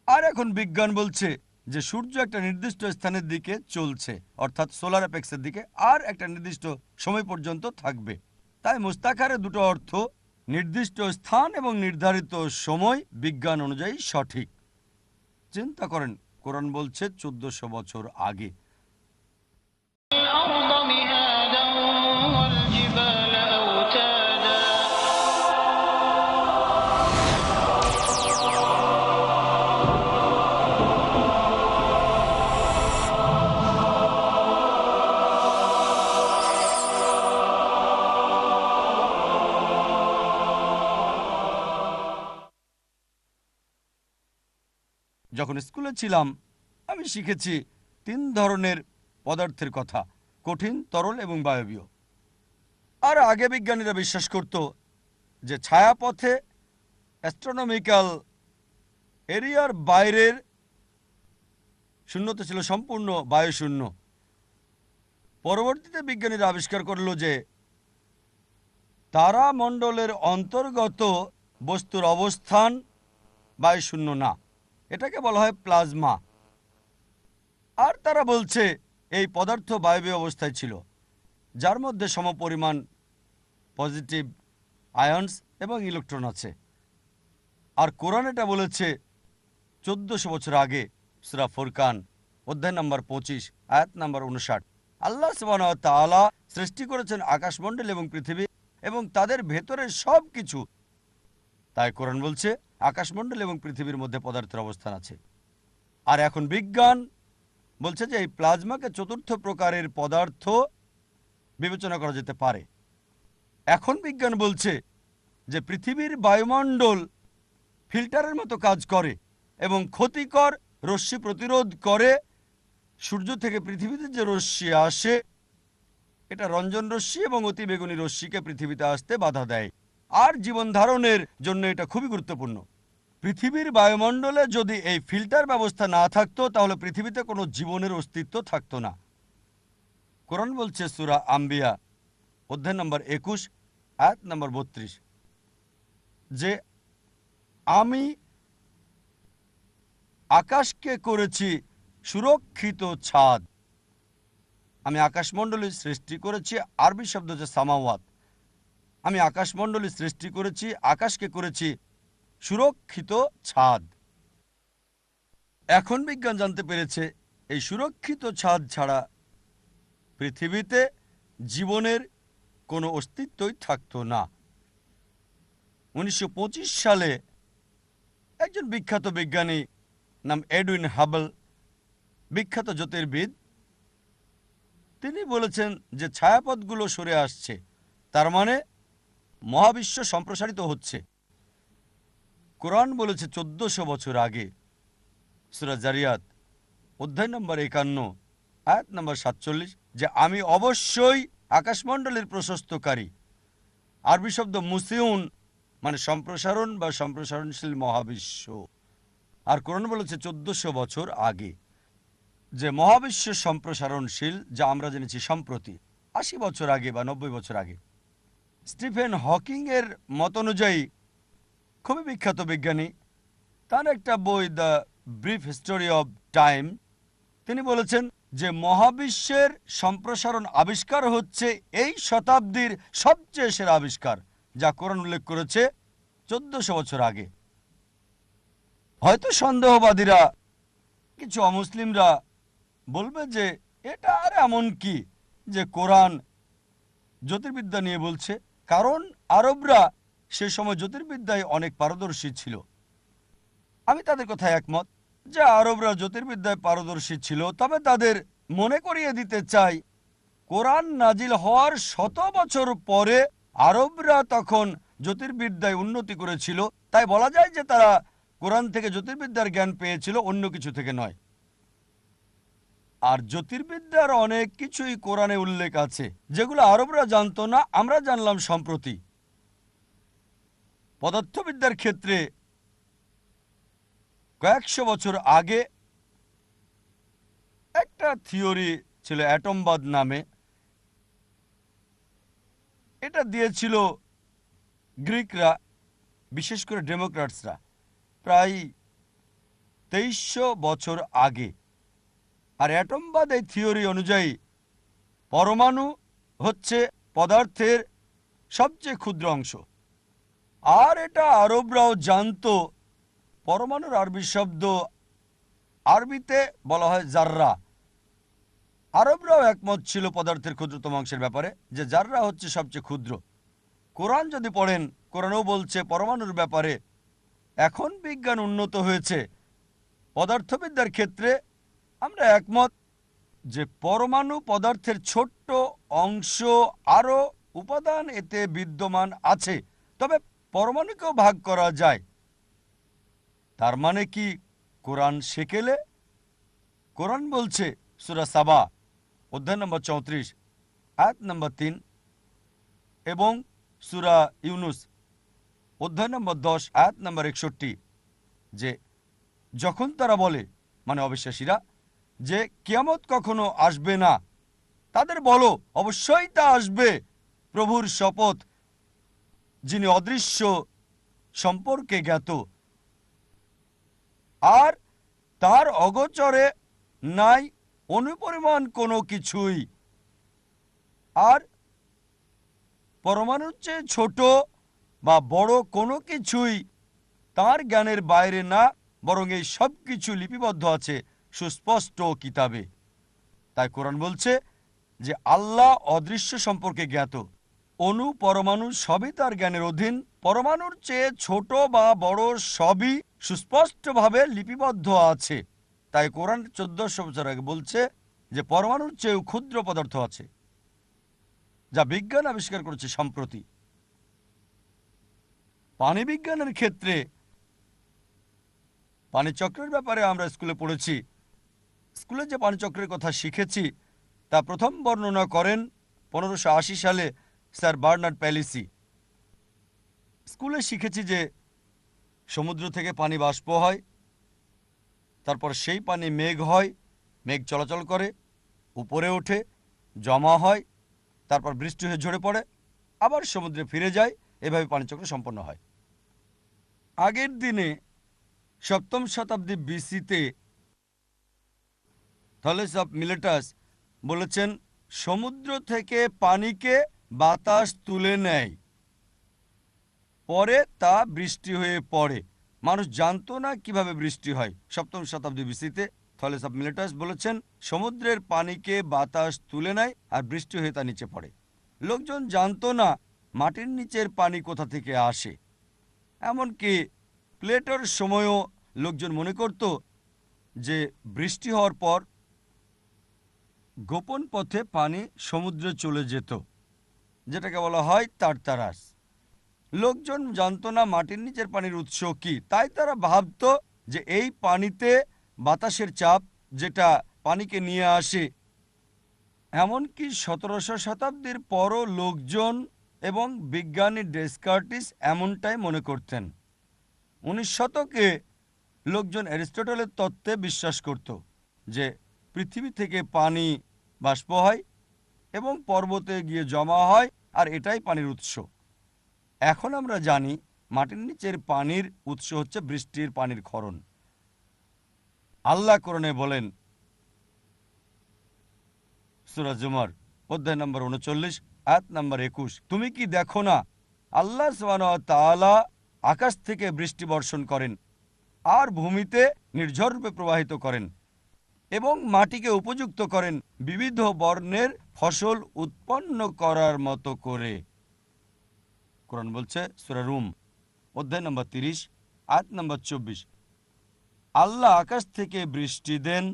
আর এখন বিজ্ঞান বলছে যে সূর্য একটা নির্দিষ্ট স্থানের দিকে চলছে, অর্থাৎ সোলার অ্যাপেক্সের দিকে, আর একটা নির্দিষ্ট সময় পর্যন্ত থাকবে। তাই মুস্তাখারে দুটো অর্থ, নির্দিষ্ট স্থান এবং নির্ধারিত সময়, বিজ্ঞান অনুযায়ী সঠিক। চিন্তা করেন, কোরআন বলছে 1400 বছর আগে। যখন স্কুলে ছিলাম আমি শিখেছি 3 ধরনের পদার্থের কথা: কঠিন, তরল এবং বায়বীয়। আর আগে বিজ্ঞানীরা বিশ্বাস করত যে ছায়াপথে অ্যাস্ট্রোনমিক্যাল এরিয়ার বাইরের শূন্যতা ছিল সম্পূর্ণ বায়ুশূন্য। পরবর্তীতে বিজ্ঞানীরা আবিষ্কার করল যে তারামণ্ডলের অন্তর্গত বস্তুর অবস্থান বায়ুশূন্য না, এটাকে বলা হয় প্লাজমা। আর তারা বলছে এই পদার্থ বায়বীয় অবস্থায় ছিল, যার মধ্যে সমপরিমাণ পজিটিভ আয়নস এবং ইলেকট্রন আছে। আর কোরআন এটা বলেছে 1400 বছর আগে, সূরা ফুরকান অধ্যায় নম্বর 25 আয়াত নম্বর 59। আল্লাহ সুবহানাহু ওয়া তাআলা সৃষ্টি করেছেন আকাশমণ্ডল এবং পৃথিবী এবং তাদের ভেতরের সব কিছু। তাই কোরআন বলছে আকাশমণ্ডল এবং পৃথিবীর মধ্যে পদার্থের অবস্থান আছে। আর এখন বিজ্ঞান বলছে যে এই প্লাজমাকে চতুর্থ প্রকারের পদার্থ বিবেচনা করা যেতে পারে। এখন বিজ্ঞান বলছে যে পৃথিবীর বায়ুমণ্ডল ফিল্টারের মতো কাজ করে এবং ক্ষতিকর রশ্মি প্রতিরোধ করে। সূর্য থেকে পৃথিবীতে যে রশ্মি আসে এটা রঞ্জন রশ্মি এবং অতিবেগুনি রশ্মিকে পৃথিবীতে আসতে বাধা দেয়। আর জীবন ধারণের জন্য এটা খুবই গুরুত্বপূর্ণ। পৃথিবীর বায়ুমণ্ডলে যদি এই ফিল্টার ব্যবস্থা না থাকতো তাহলে পৃথিবীতে কোনো জীবনের অস্তিত্ব থাকতো না। কোরআন বলছে সূরা আম্বিয়া অধ্যায় নম্বর 21 আয়াত নম্বর 32 যে আমি আকাশকে করেছি সুরক্ষিত ছাদ। আমি আকাশমণ্ডলী সৃষ্টি করেছি, আরবি শব্দ হচ্ছে সামাওয়াত। আমি আকাশমণ্ডলী সৃষ্টি করেছি, আকাশকে করেছি সুরক্ষিত ছাদ। এখন বিজ্ঞান জানতে পেরেছে এই সুরক্ষিত ছাদ ছাড়া পৃথিবীতে জীবনের কোনো অস্তিত্বই থাকতো না। 1925 সালে একজন বিখ্যাত বিজ্ঞানী নাম এডউইন হাবল, বিখ্যাত জ্যোতির্বিদ, তিনি বলেছেন যে ছায়াপথগুলো সরে আসছে, তার মানে মহাবিশ্ব সম্প্রসারিত হচ্ছে। কোরআন বলেছে 1400 বছর আগে, সূরা জারিয়াত অধ্যায় নম্বর 51 আয়াত নম্বর 47 যে আমি অবশ্যই আকাশমণ্ডলের প্রশস্তকারী। আরবি শব্দ মুসিউন মানে সম্প্রসারণ বা সম্প্রসারণশীল মহাবিশ্ব। আর কোরআন বলেছে 1400 বছর আগে যে মহাবিশ্ব সম্প্রসারণশীল, যা আমরা জেনেছি সম্প্রতি 80 বছর আগে বা 90 বছর আগে। স্টিফেন হকিং এর মত অনুযায়ী, খুবই বিখ্যাত বিজ্ঞানী, তার একটা বই the brief history of time, তিনি বলেছেন যে মহাবিশ্বের সম্প্রসারণ আবিষ্কার হচ্ছে এই শতাব্দীর সবচেয়ে সেরা আবিষ্কার, যা কোরআন উল্লেখ করেছে 1400 বছর আগে। হয়তো সন্দেহবাদীরা, কিছু অমুসলিমরা বলবে যে এটা আর এমন কি যে কোরআন জ্যোতির্বিদ্যা নিয়ে বলছে, কারণ আরবরা সে সময় জ্যোতির্বিদ্যায় অনেক পারদর্শী ছিল। আমি তাদের কথায় একমত যে আরবরা জ্যোতির্বিদ্যায় পারদর্শী ছিল, তবে তাদের মনে করিয়ে দিতে চাই কোরআন নাজিল হওয়ার 100 বছর পরে আরবরা তখন জ্যোতির্বিদ্যায় উন্নতি করেছিল। তাই বলা যায় যে তারা কোরআন থেকে জ্যোতির্বিদ্যার জ্ঞান পেয়েছিল, অন্য কিছু থেকে নয়। আর জ্যোতির্বিদ্যার অনেক কিছুই কোরআনে উল্লেখ আছে যেগুলো আরবরা জানতো না, আমরা জানলাম সম্প্রতি। পদার্থবিদ্যার ক্ষেত্রে কয়েকশো বছর আগে একটা থিওরি ছিল অ্যাটমবাদ নামে। এটা দিয়েছিল গ্রিকরা, বিশেষ করে ডেমোক্র্যাটসরা, প্রায় 2300 বছর আগে। আর অ্যাটমবাদ এই থিওরি অনুযায়ী পরমাণু হচ্ছে পদার্থের সবচেয়ে ক্ষুদ্র অংশ। আর এটা আরবরাও জানতো। পরমাণুর আরবি শব্দ, আরবিতে বলা হয় জাররা। আরবরাও একমত ছিল পদার্থের ক্ষুদ্রতম অংশের ব্যাপারে, যে জাররা হচ্ছে সবচেয়ে ক্ষুদ্র। কোরআন যদি পড়েন, কোরআনও বলছে পরমাণুর ব্যাপারে। এখন বিজ্ঞান উন্নত হয়েছে, পদার্থবিদ্যার ক্ষেত্রে আমরা একমত যে পরমাণু পদার্থের ছোট্ট অংশ, আরও উপাদান এতে বিদ্যমান আছে, তবে পরমাণুকেও ভাগ করা যায়। তার মানে কি কোরআন সেকেলে? কোরআন বলছে সূরা সাবা অধ্যায় নম্বর 34 আয়াত নম্বর 3 এবং সূরা ইউনুস অধ্যায় নম্বর 10 আয়াত নম্বর 61, যে যখন তারা বলে, মানে অবিশ্বাসীরা, যে কিয়ামত কখনো আসবে না, তাদের বলো অবশ্যই তা আসবে, প্রভুর শপথ, যিনি অদৃশ্য সম্পর্কে জ্ঞাত, আর তার অগোচরে নাই অনুপরিমাণ কোনো কিছুই, আর পরমাণুর চেয়ে ছোট বা বড় কোনো কিছুই তার জ্ঞানের বাইরে না, বরং এই সব কিছু লিপিবদ্ধ আছে সুস্পষ্ট কিতাবে। তাই কোরআন বলছে যে আল্লাহ অদৃশ্য সম্পর্কে জ্ঞাত, অণু পরমাণু সবই তার জ্ঞানের অধীন, পরমাণুর চেয়ে ছোট বা বড় সবই সুস্পষ্টভাবে লিপিবদ্ধ আছে। তাই কোরআন 1400 বছর আগে বলছে যে পরমাণুর চেয়েও ক্ষুদ্র পদার্থ আছে, যা বিজ্ঞান আবিষ্কার করেছে সম্প্রতি। পানি বিজ্ঞানের ক্ষেত্রে পানিচক্রের ব্যাপারে আমরা স্কুলে পড়েছি। স্কুলে যে পানিচক্রের কথা শিখেছি তা প্রথম বর্ণনা করেন 1580 সালে স্যার বার্নার্ড প্যালিসি। স্কুলে শিখেছি যে সমুদ্র থেকে পানি বাষ্প হয়, তারপর সেই পানি মেঘ হয়, মেঘ চলাচল করে, উপরে ওঠে, জমা হয়, তারপর বৃষ্টি হয়ে ঝরে পড়ে, আবার সমুদ্রে ফিরে যায়। এভাবে পানিচক্র সম্পন্ন হয়। আগের দিনে 7ম শতাব্দী বিসিতে থলেস অফ মিলেটাস বলেছেন, সমুদ্র থেকে পানিকে বাতাস তুলে নেয়, পরে তা বৃষ্টি হয়ে পড়ে। মানুষ জানতো না কিভাবে বৃষ্টি হয়। 7ম শতাব্দী বিসিতে থলেস অফ মিলেটাস বলেছেন, সমুদ্রের পানিকে বাতাস তুলে নেয় আর বৃষ্টি হয়ে তা নিচে পড়ে। লোকজন জানতো না মাটির নিচের পানি কোথা থেকে আসে। এমনকি প্লেটোর সময়ও লোকজন মনে করত যে বৃষ্টি হওয়ার পর গোপন পথে পানি সমুদ্রে চলে যেত, যেটাকে বলা হয় তারতারাস। লোকজন জানতো না মাটির নিচের পানির উৎস কি, তাই তারা ভাবতো যে এই পানিতে বাতাসের চাপ যেটা পানিকে নিয়ে আসে। এমনকি 1700 শতাব্দীর পরও লোকজন এবং বিজ্ঞানী ডেসকার্টিস এমনটাই মনে করতেন। 19 শতকে লোকজন অ্যারিস্টটলের তত্ত্বে বিশ্বাস করত যে পৃথিবী থেকে পানি বাষ্প হয় এবং পর্বতে গিয়ে জমা হয়, আর এটাই পানির উৎস। এখন আমরা জানি মাটির নিচের পানির উৎস হচ্ছে বৃষ্টির পানির ক্ষরণ। আল্লাহ কোরআনে বলেন, সূরা জুমার অধ্যায় নম্বর 39 আয়াত নম্বর 21, তুমি কি দেখো না আল্লাহ সুবহানাহু ওয়া তাআলা আকাশ থেকে বৃষ্টি বর্ষণ করেন আর ভূমিতে নির্ঝররূপে প্রবাহিত করেন এবং মাটিকে উপযুক্ত করেন বিবিধ বর্ণের ফসল উৎপন্ন করার মতো করে। কোরআন বলছে সূরা রুম অধ্যায় নম্বর 30 আয়াত নম্বর 24, আল্লাহ আকাশ থেকে বৃষ্টি দেন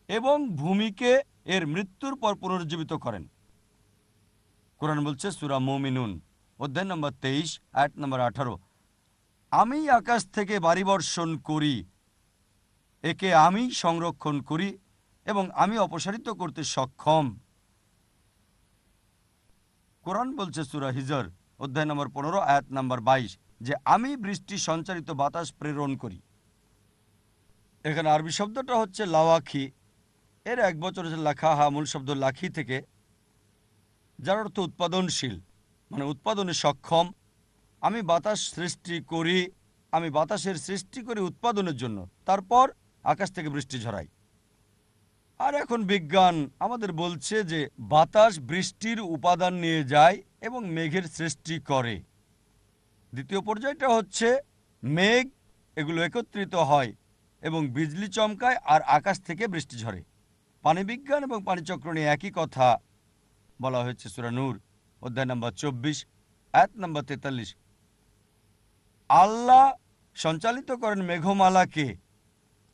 এবং ভূমিকে এর মৃত্যুর পর পুনরুজ্জীবিত করেন। কোরআন বলছে সূরা মুমিনুন অধ্যায় নম্বর 23 আয়াত নম্বর 18, আমি আকাশ থেকে বারি বর্ষণ করি, একে আমি সংরক্ষণ করি এবং আমি অপসারিত করতে সক্ষম। কোরআন বলছে সূরা হিজর অধ্যায় নম্বর 15 আয়াত নম্বর 22, যে আমি বৃষ্টি সঞ্চারিত বাতাস প্রেরণ করি। এখানে আরবি শব্দটা হচ্ছে লাওয়াখি। এর এক বছর লেখা মূল শব্দ লাখি থেকে, যার অর্থ উৎপাদনশীল, মানে উৎপাদনে সক্ষম। আমি বাতাস সৃষ্টি করি, আমি বাতাসের সৃষ্টি করি উৎপাদনের জন্য, তারপর আকাশ থেকে বৃষ্টি ঝরাই। আর এখন বিজ্ঞান আমাদের বলছে যে বাতাস বৃষ্টির উপাদান নিয়ে যায় এবং মেঘের সৃষ্টি করে। দ্বিতীয় পর্যায়টা হচ্ছে মেঘ, এগুলো একত্রিত হয় এবং বিজলি চমকায় আর আকাশ থেকে বৃষ্টি ঝরে। পানিবিজ্ঞান এবং পানিচক্র নিয়ে একই কথা বলা হয়েছে সূরা নূর অধ্যায় নম্বর 24 আয়াত নম্বর 43, আল্লাহ সঞ্চালিত করেন মেঘমালাকে,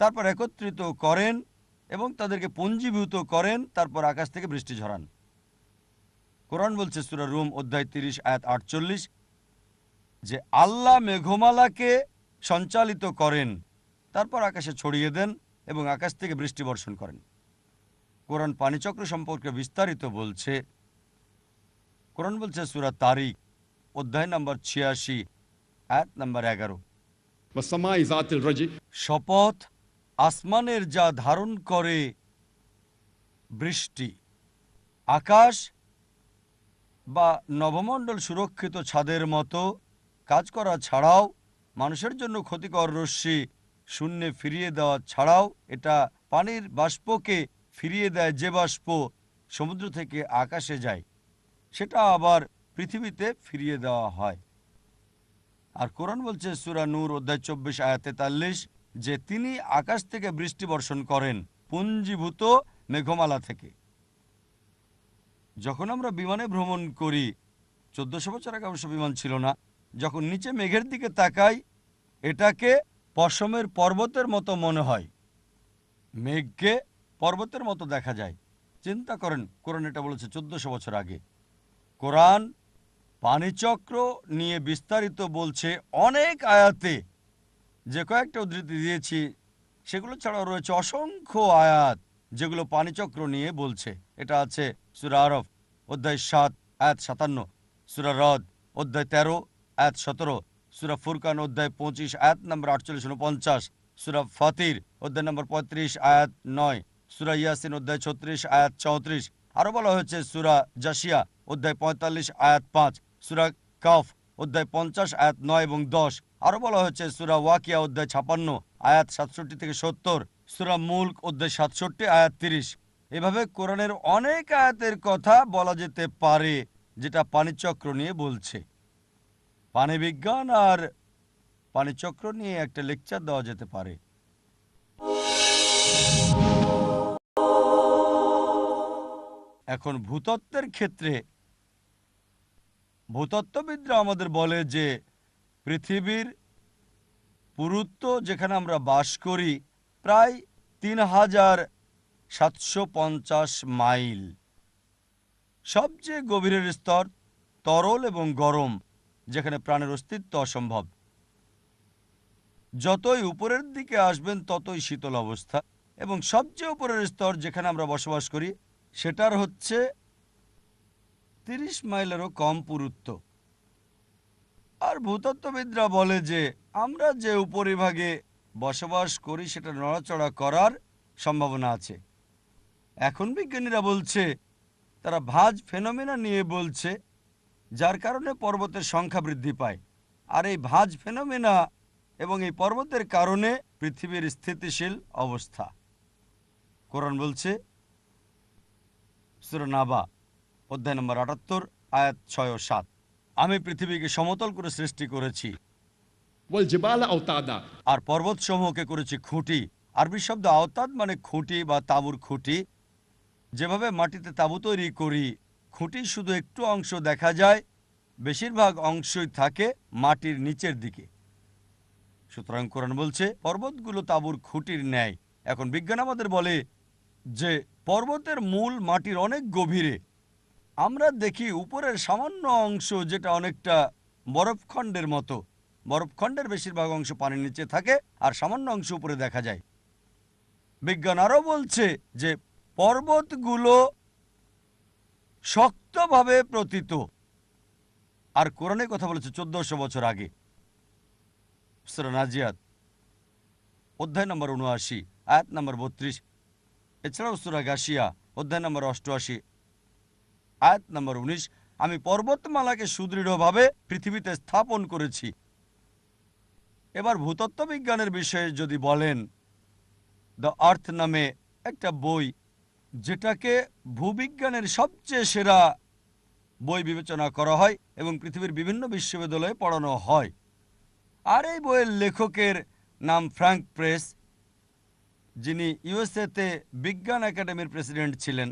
তারপর একত্রিত করেন এবং তাদেরকে পুঞ্জীভূত করেন, তারপর আকাশ থেকে বৃষ্টি ঝরান। কোরআন বলছে সূরা রুম অধ্যায় 30 আয়াত 48, যে আল্লাহ মেঘমালাকে সঞ্চালিত করেন, তারপর আকাশে ছড়িয়ে দেন এবং আকাশ থেকে বৃষ্টি বর্ষণ করেন। কোরআন পানিচক্র সম্পর্কে বিস্তারিত বলছে। কোরআন বলছে সূরা তারিক অধ্যায় নম্বর 86 আয়াত নম্বর 11। والسماء ذات الرج শপথ আসমানের যা ধারণ করে বৃষ্টি, আকাশ বা নভমণ্ডল সুরক্ষিত ছাদের মতো কাজ করা ছাড়াও, মানুষের জন্য ক্ষতিকর রশ্মি শূন্যে ফিরিয়ে দেওয়া ছাড়াও, এটা পানির বাষ্পকে ফিরিয়ে দেয়, যে বাষ্প সমুদ্র থেকে আকাশে যায় সেটা আবার পৃথিবীতে ফিরিয়ে দেওয়া হয়। আর কোরআন বলছে সূরা নূর অধ্যায় 24 আয়াত 43 যে তিনি আকাশ থেকে বৃষ্টি বর্ষণ করেন পুঞ্জীভূত মেঘমালা থেকে। যখন আমরা বিমানে ভ্রমণ করি, 1400 বছর আগে অবশ্য বিমান ছিল না, যখন নিচে মেঘের দিকে তাকাই এটাকে পশমের পর্বতের মতো মনে হয়, মেঘকে পর্বতের মতো দেখা যায়। চিন্তা করেন, কোরআন এটা বলেছে 1400 বছর আগে। কোরআন পানিচক্র নিয়ে বিস্তারিত বলছে অনেক আয়াতে, যে কয়েকটা উদ্ধৃতি দিয়েছি সেগুলো ছাড়াও রয়েছে অসংখ্য আয়াত যেগুলো পানিচক্র নিয়ে বলছে। এটা আছে সূরা আরফ অধ্যায় 7 আয়াত 57, সূরা রদ অধ্যায় 13 আয়াত 17, সূরা ফুরকান অধ্যায় 25 আয়াত নম্বর 48-49, সূরা ফাতির অধ্যায় নম্বর 35 আয়াত 9, সূরা ইয়াসিন অধ্যায় 36 আয়াত 34। আরও বলা হয়েছে সূরা জাসিয়া অধ্যায় 45 আয়াত 5, সূরা কাফ অধ্যায় 50 আয়াত 9 এবং 10। আরও বলা হয়েছে সূরা ওয়াকিয়া অধ্যায় 56 আয়াত 67 থেকে 70, সূরা মুলক অধ্যায় 67 আয়াত 30। এভাবে কোরআনের অনেক আয়াতের কথা বলা যেতে পারে যেটা পানিচক্র নিয়ে বলছে। পানি বিজ্ঞান আর পানিচক্র নিয়ে একটা লেকচার দেওয়া যেতে পারে। এখন ভূতত্ত্বের ক্ষেত্রে ভূতত্ত্ববিদরা আমাদের বলে যে পৃথিবীর পুরুত্ব যেখানে আমরা বাস করি প্রায় 3750 মাইল। সবচেয়ে গভীরের স্তর তরল এবং গরম, যেখানে প্রাণের অস্তিত্ব অসম্ভব। যতই উপরের দিকে আসবেন ততই শীতল অবস্থা, এবং সবচেয়ে উপরের স্তর যেখানে আমরা বসবাস করি সেটার হচ্ছে 30 মাইলেরও কম পুরুত্ব। আর ভূতত্ত্ববিদরা বলে যে আমরা যে উপরিভাগে বসবাস করি সেটা নড়াচড়া করার সম্ভাবনা আছে। এখন বিজ্ঞানীরা বলছে, তারা ভাঁজ ফেনোমেনা নিয়ে বলছে, যার কারণে পর্বতের সংখ্যা বৃদ্ধি পায়। আর এই ভাঁজ ফেনোমেনা এবং এই পর্বতের কারণে পৃথিবীর স্থিতিশীল অবস্থা। কোরআন বলছে সূরা নাবা অধ্যায় নম্বর 78 আয়াত 6 ও 7, আমি পৃথিবীকে সমতল করে সৃষ্টি করেছি والجبال أوتادا আর পর্বতসমূহকে করেছি খুঁটি। আরবি শব্দ আওতাদ মানে খুঁটি বা তাঁবুর খুঁটি। যেভাবে মাটিতে তাঁবু তৈরি করি, খুঁটি শুধু একটু অংশ দেখা যায়, বেশিরভাগ অংশই থাকে মাটির নিচের দিকে। সুতরাং কোরআন বলছে পর্বতগুলো তাঁবুর খুঁটির ন্যায়। এখন বিজ্ঞান আমাদের বলে যে পর্বতের মূল মাটির অনেক গভীরে। আমরা দেখি উপরের সামান্য অংশ যেটা অনেকটা বরফখণ্ডের মতো। বরফখণ্ডের বেশিরভাগ অংশ পানির নিচে থাকে আর সামান্য অংশ উপরে দেখা যায়। বিজ্ঞান আরও বলছে যে পর্বতগুলো শক্তভাবে প্রতীত। আর কোরআনে কথা বলেছে 1400 বছর আগে, সূরা নাজিয়াত অধ্যায় নম্বর 79 আয়াত নম্বর 32। এছাড়াও সূরা গাশিয়া অধ্যায় নম্বর 88 আয়াত নম্বর 19, আমি পর্বতমালাকে সুদৃঢ়ভাবে পৃথিবীতে স্থাপন করেছি। এবার ভূতত্ত্ব বিজ্ঞানের বিষয়ে যদি বলেন, দ্য আর্থ নামে একটা বই, যেটাকে ভূবিজ্ঞানের সবচেয়ে সেরা বই বিবেচনা করা হয় এবং পৃথিবীর বিভিন্ন বিশ্ববিদ্যালয়ে পড়ানো হয়। আর এই বইয়ের লেখকের নাম ফ্র্যাঙ্ক প্রেস, যিনি ইউএসএতে বিজ্ঞান একাডেমির প্রেসিডেন্ট ছিলেন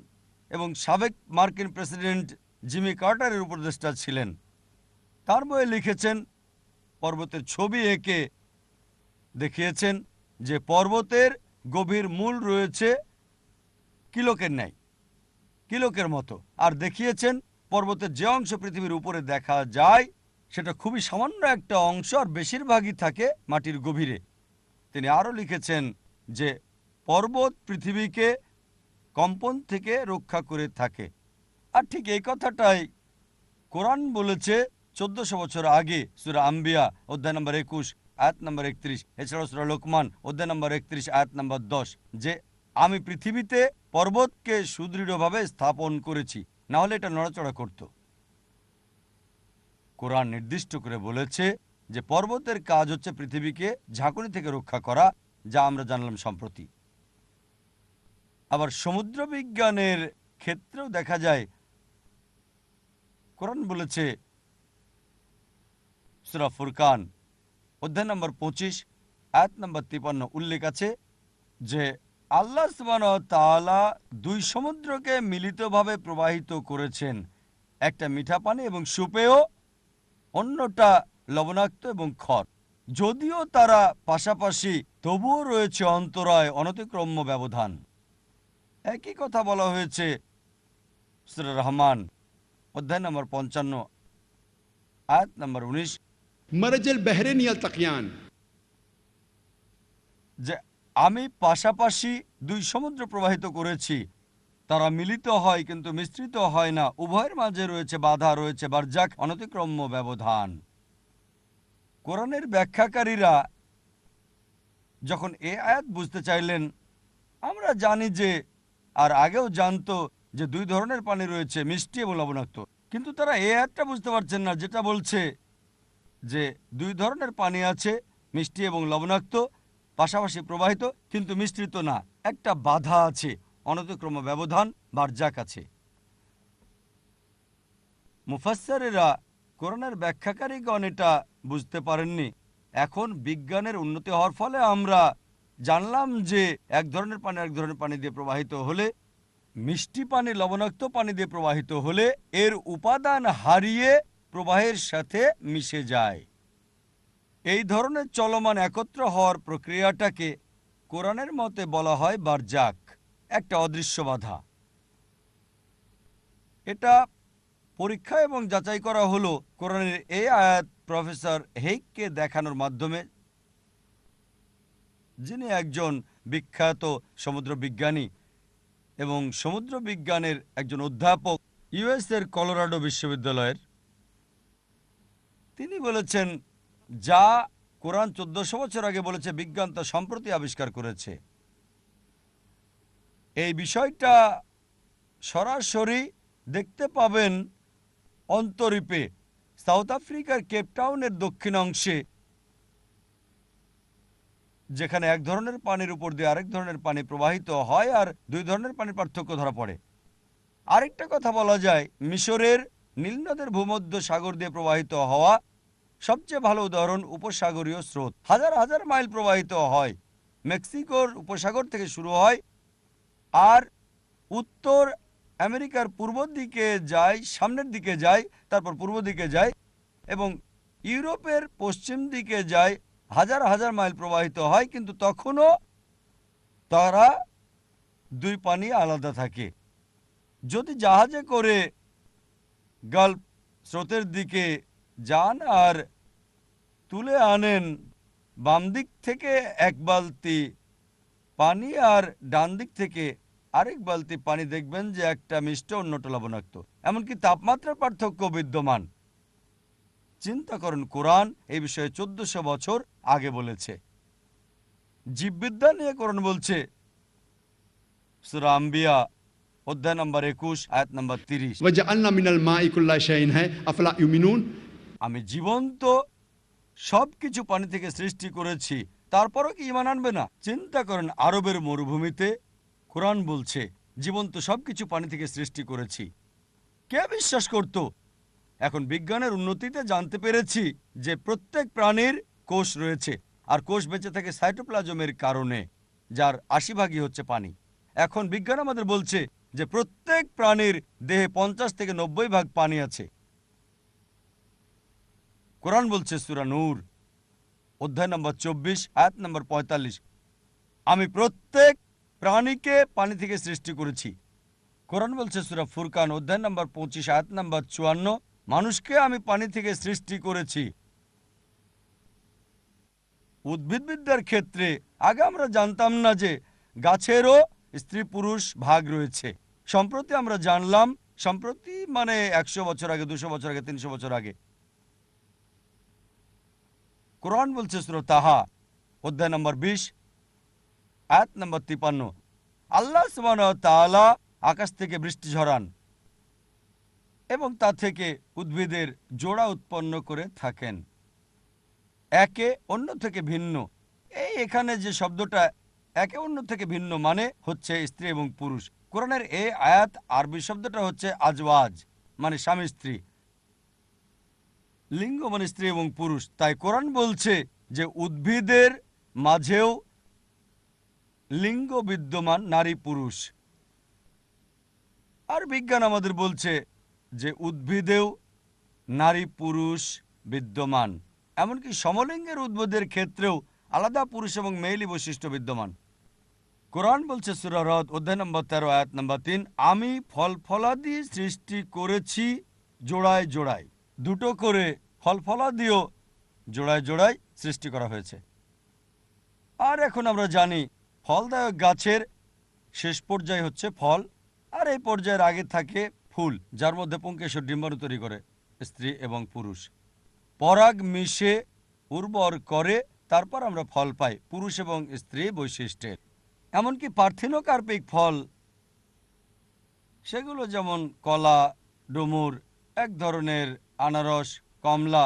এবং সাবেক মার্কিন প্রেসিডেন্ট জিমি কার্টারের উপদেষ্টা ছিলেন। তার বইয়ে লিখেছেন, পর্বতের ছবি এঁকে দেখিয়েছেন যে পর্বতের গভীর মূল রয়েছে কিলোকের ন্যায়, কিলোকের মতো। আর দেখিয়েছেন পর্বতের যে অংশ পৃথিবীর উপরে দেখা যায় সেটা খুবই সামান্য একটা অংশ আর বেশিরভাগই থাকে মাটির গভীরে। তিনি আরও লিখেছেন যে পর্বত পৃথিবীকে কম্পন থেকে রক্ষা করে থাকে। আর ঠিক এই কথাটাই কোরআন বলেছে 1400 বছর আগে সূরা আম্বিয়া অধ্যায় নম্বর 21 আয়াত নম্বর 31, এছাড়াও সূরা লোকমান অধ্যায় নম্বর 31 আয়াত নম্বর 10, যে আমি পৃথিবীতে পর্বতকে সুদৃঢ়ভাবে স্থাপন করেছি, না হলে এটা নড়াচড়া করত। কোরআন নির্দিষ্ট করে বলেছে যে পর্বতের কাজ হচ্ছে পৃথিবীকে ঝাঁকুনি থেকে রক্ষা করা, যা আমরা জানলাম সম্প্রতি। আবার সমুদ্র বিজ্ঞানের ক্ষেত্রেও দেখা যায়, কোরআন বলেছে সূরা ফুরকান অধ্যায় নম্বর 25 আয়াত নম্বর 53 উল্লেখ আছে যে আল্লাহ সুবহানাহু ওয়া তাআলা দুই সমুদ্রকে মিলিতভাবে প্রবাহিত করেছেন, একটা মিঠা পানি এবং সুপেয়, অন্যটা লবণাক্ত এবং খর। যদিও তারা পাশাপাশি, তবুও রয়েছে অন্তরায়, অনতিক্রম্য ব্যবধান। একই কথা বলা হয়েছে সূরা রহমান অধ্যায় নম্বর 55 আয়াত নম্বর 19, मरजल बहरेन यल्तकियान, যে আমি পাশাপাশি দুই সমুদ্র প্রবাহিত করেছি, তারা মিলিত হয় কিন্তু মিশ্রিত হয় না, উভয়ের মাঝে রয়েছে বাধা, রয়েছে বারজাক, অনতিক্রম্য ব্যবধান। কোরআনের ব্যাখ্যাকারীরা যখন এই আয়াত বুঝতে চাইলেন, আমরা জানি যে, আর আগেও জানতো যে দুই ধরনের পানি রয়েছে, মিষ্টি এবং লবণাক্ত, কিন্তু তারা এই আয়াতটা বুঝতে পারছেন না, যেটা বলছে যে দুই ধরনের পানি আছে, মিষ্টি এবং লবণাক্ত, পাশাপাশি প্রবাহিত কিন্তু মিশ্রিত না, একটা বাধা আছে, অনতিক্রম্য ব্যবধান, বারজাক আছে। মুফাসসিরেরা, কোরআনের ব্যাখ্যাকারীগণ এটা বুঝতে পারেননি। এখন বিজ্ঞানের উন্নতি হওয়ার ফলে আমরা জানলাম যে এক ধরনের পানি এক ধরনের পানি দিয়ে প্রবাহিত হলে, মিষ্টি পানি লবণাক্ত পানি দিয়ে প্রবাহিত হলে এর উপাদান হারিয়ে প্রবাহের সাথে মিশে যায়। এই ধরনের চলমান একত্র হওয়ার প্রক্রিয়াটাকে কোরআনের মতে বলা হয় বারজাক, একটা অদৃশ্য বাধা। এটা পরীক্ষা এবং যাচাই করা হলো কোরআনের এই আয়াত প্রফেসর হেইককে দেখানোর মাধ্যমে, যিনি একজন বিখ্যাত সমুদ্র বিজ্ঞানী এবং সমুদ্র বিজ্ঞানের একজন অধ্যাপক ইউএসের কলোরাডো বিশ্ববিদ্যালয়ের। তিনি বলেছেন যা কোরআন 1400 বছর আগে বলেছে, বিজ্ঞান তা সম্প্রতি আবিষ্কার করেছে। এই বিষয়টা সরাসরি দেখতে পাবেন অন্তরীপে সাউথ আফ্রিকার কেপটাউনের দক্ষিণ অংশে, যেখানে এক ধরনের পানির উপর দিয়ে আরেক ধরনের পানি প্রবাহিত হয় আর দুই ধরনের পানির পার্থক্য ধরা পড়ে। আরেকটা কথা বলা যায়, মিশরের নীল নদের ভূমধ্য সাগর দিয়ে প্রবাহিত হওয়া সবচেয়ে ভালো উদাহরণ। উপসাগরীয় স্রোত হাজার হাজার মাইল প্রবাহিত হয়, মেক্সিকোর উপসাগর থেকে শুরু হয় আর উত্তর আমেরিকার পূর্ব দিকে যায়, সামনের দিকে যায়, তারপর পূর্ব দিকে যায় এবং ইউরোপের পশ্চিম দিকে যায়, হাজার হাজার মাইল প্রবাহিত হয়, কিন্তু তখনও তারা দুই পানি আলাদা থাকে। যদি জাহাজে করে গালফ স্রোতের দিকে যান আর তুলে আনেন বাম দিক থেকে এক বালতি পানি আর ডান দিক থেকে আরেক বালতি পানি, দেখবেন যে একটা মিষ্টি অন্যটা লবণাক্ত, এমনকি তাপমাত্রার পার্থক্য বিদ্যমান। চিন্তা করুন, কোরআন এই বিষয়ে 1400 বছর আগে বলেছে। জীববিদ্যা নিয়ে কোরআন বলছে সূরা আম্বিয়া অধ্যায় নম্বর 21 আয়াত নম্বর 30, वजअलना मिनल माइ कुल्ला शैइन है अफला युमिनून, আমি জীবন্ত সবকিছু পানি থেকে সৃষ্টি করেছি, তারপরও কি ঈমান আনবে না? চিন্তা করেন, আরবের মরুভূমিতে কোরআন বলছে জীবন্ত সবকিছু পানি থেকে সৃষ্টি করেছি। কে বিশ্বাস করত? এখন বিজ্ঞানের উন্নতিতে জানতে পেরেছি যে প্রত্যেক প্রাণীর কোষ রয়েছে, আর কোষ বেঁচে থাকে সাইটোপ্লাজমের কারণে, যার 80 ভাগই হচ্ছে পানি। এখন বিজ্ঞান আমাদের বলছে যে প্রত্যেক প্রাণীর দেহে 50 থেকে 90 ভাগ পানি আছে। কোরআন বলছে সূরা নূর অধ্যায় নম্বর 24 আয়াত নম্বর 45, আমি প্রত্যেক প্রাণীকে পানি থেকে সৃষ্টি করেছি। কোরআন বলছে সূরা ফুরকান অধ্যায় নম্বর 25 আয়াত নম্বর 54, মানুষকে আমি পানি থেকে সৃষ্টি করেছি। উদ্ভিদবিদ্যার ক্ষেত্রে আগে আমরা জানতাম না যে গাছেরও স্ত্রী পুরুষ ভাগ রয়েছে। সম্প্রতি আমরা জানলাম, সম্প্রতি মানে 100 বছর আগে, 200 বছর আগে, 300 বছর আগে, কোরআন বলছে সূরা তাহা অধ্যায় নম্বর 20 আয়াত নম্বর 53, আল্লাহ সুবহানাহু ওয়া তাআলা আকাশ থেকে বৃষ্টি ঝরান এবং তা থেকে উদ্ভিদের জোড়া উৎপন্ন করে থাকেন, একে অন্য থেকে ভিন্ন। এখানে যে শব্দটা একে অন্য থেকে ভিন্ন মানে হচ্ছে স্ত্রী এবং পুরুষ। কোরআনের এই আয়াত আরবি শব্দটা হচ্ছে আজওয়াজ, মানে স্বামী স্ত্রী, লিঙ্গ মানে স্ত্রী এবং পুরুষ। তাই কোরআন বলছে যে উদ্ভিদের মাঝেও লিঙ্গ বিদ্যমান, নারী পুরুষ। আর বিজ্ঞান আমাদের বলছে যে উদ্ভিদেও নারী পুরুষ বিদ্যমান, এমনকি সমলিঙ্গের উদ্ভিদের ক্ষেত্রেও আলাদা পুরুষ এবং মেয়েলি বৈশিষ্ট্য বিদ্যমান। কোরআন বলছে সূরা রদ অধ্যায় নম্বর 13 আয়াত নম্বর 3, আমি ফল ফলাদি সৃষ্টি করেছি জোড়ায় জোড়ায়। দুটো করে ফল ফলাদিও জোড়ায় জোড়ায় সৃষ্টি করা হয়েছে। আর এখন আমরা জানি ফলদায়ক গাছের শেষ পর্যায়ে হচ্ছে ফল, আর এই পর্যায়ের আগে থাকে ফুল, যার মধ্যে পুংকেশর ডিম্বাণু তৈরি করে স্ত্রী এবং পুরুষ। পরাগ মিশে উর্বর করে, তারপর আমরা ফল পাই পুরুষ এবং স্ত্রী বৈশিষ্ট্যের। এমনকি পার্থেনোকার্পিক ফল, সেগুলো যেমন কলা, ডুমুর, এক ধরনের আনারস, কমলা,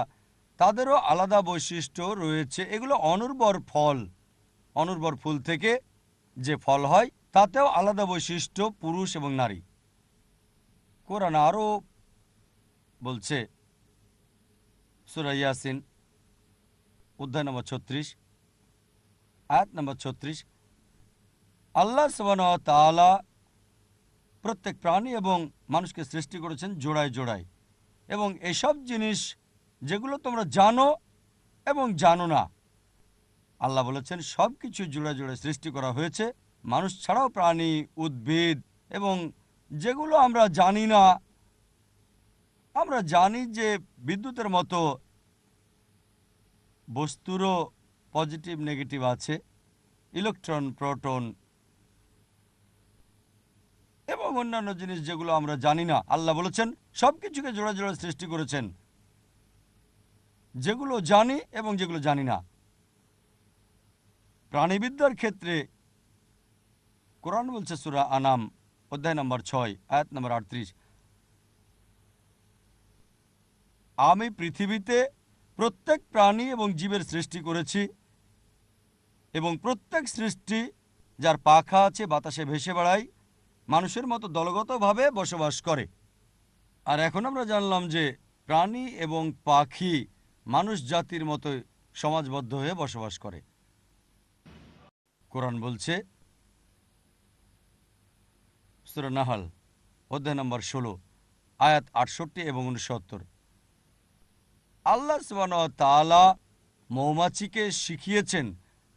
তাদেরও আলাদা বৈশিষ্ট্য রয়েছে। এগুলো অনুর্বর ফল, অনুর্বর ফুল থেকে যে ফল হয় তাতেও আলাদা বৈশিষ্ট্য পুরুষ এবং নারী। কোরআন আরও বলছে সূরা ইয়াসিন অধ্যায় নম্বর 36 আয়াত নম্বর 36, আল্লাহ সুবহানাহু ওয়া তাআলা প্রত্যেক প্রাণী এবং মানুষকে সৃষ্টি করেছেন জোড়ায় জোড়ায়, এবং এসব জিনিস যেগুলো তোমরা জানো এবং জানো না, আল্লাহ বলেছেন সব কিছু জোড়ায় জোড়ায় সৃষ্টি করা হয়েছে, মানুষ ছাড়াও প্রাণী, উদ্ভিদ এবং যেগুলো আমরা জানি না। আমরা জানি যে বিদ্যুতের মতো বস্তুরও পজিটিভ নেগেটিভ আছে, ইলেকট্রন, প্রোটন এবং অন্যান্য জিনিস যেগুলো আমরা জানি না। আল্লাহ বলেছেন সব কিছুকে জোড়া জোড়া সৃষ্টি করেছেন, যেগুলো জানি এবং যেগুলো জানি না। প্রাণীবিদ্যার ক্ষেত্রে কোরআন বলছে সূরা আনাম অধ্যায় নম্বর 6 আয়াত নম্বর 38, আমি পৃথিবীতে প্রত্যেক প্রাণী এবং জীবের সৃষ্টি করেছি এবং প্রত্যেক সৃষ্টি যার পাখা আছে বাতাসে ভেসে বেড়ায়, মানুষের মতো দলগতভাবে বসবাস করে। আর এখন আমরা জানলাম যে প্রাণী এবং পাখি মানুষ জাতির মতো সমাজবদ্ধ হয়ে বসবাস করে। কোরআন বলছে সূরা নাহল অধ্যায় নম্বর 16 আয়াত 68 এবং 69, আল্লাহ সুবহানাহু ওয়া তাআলা মৌমাছিকে শিখিয়েছেন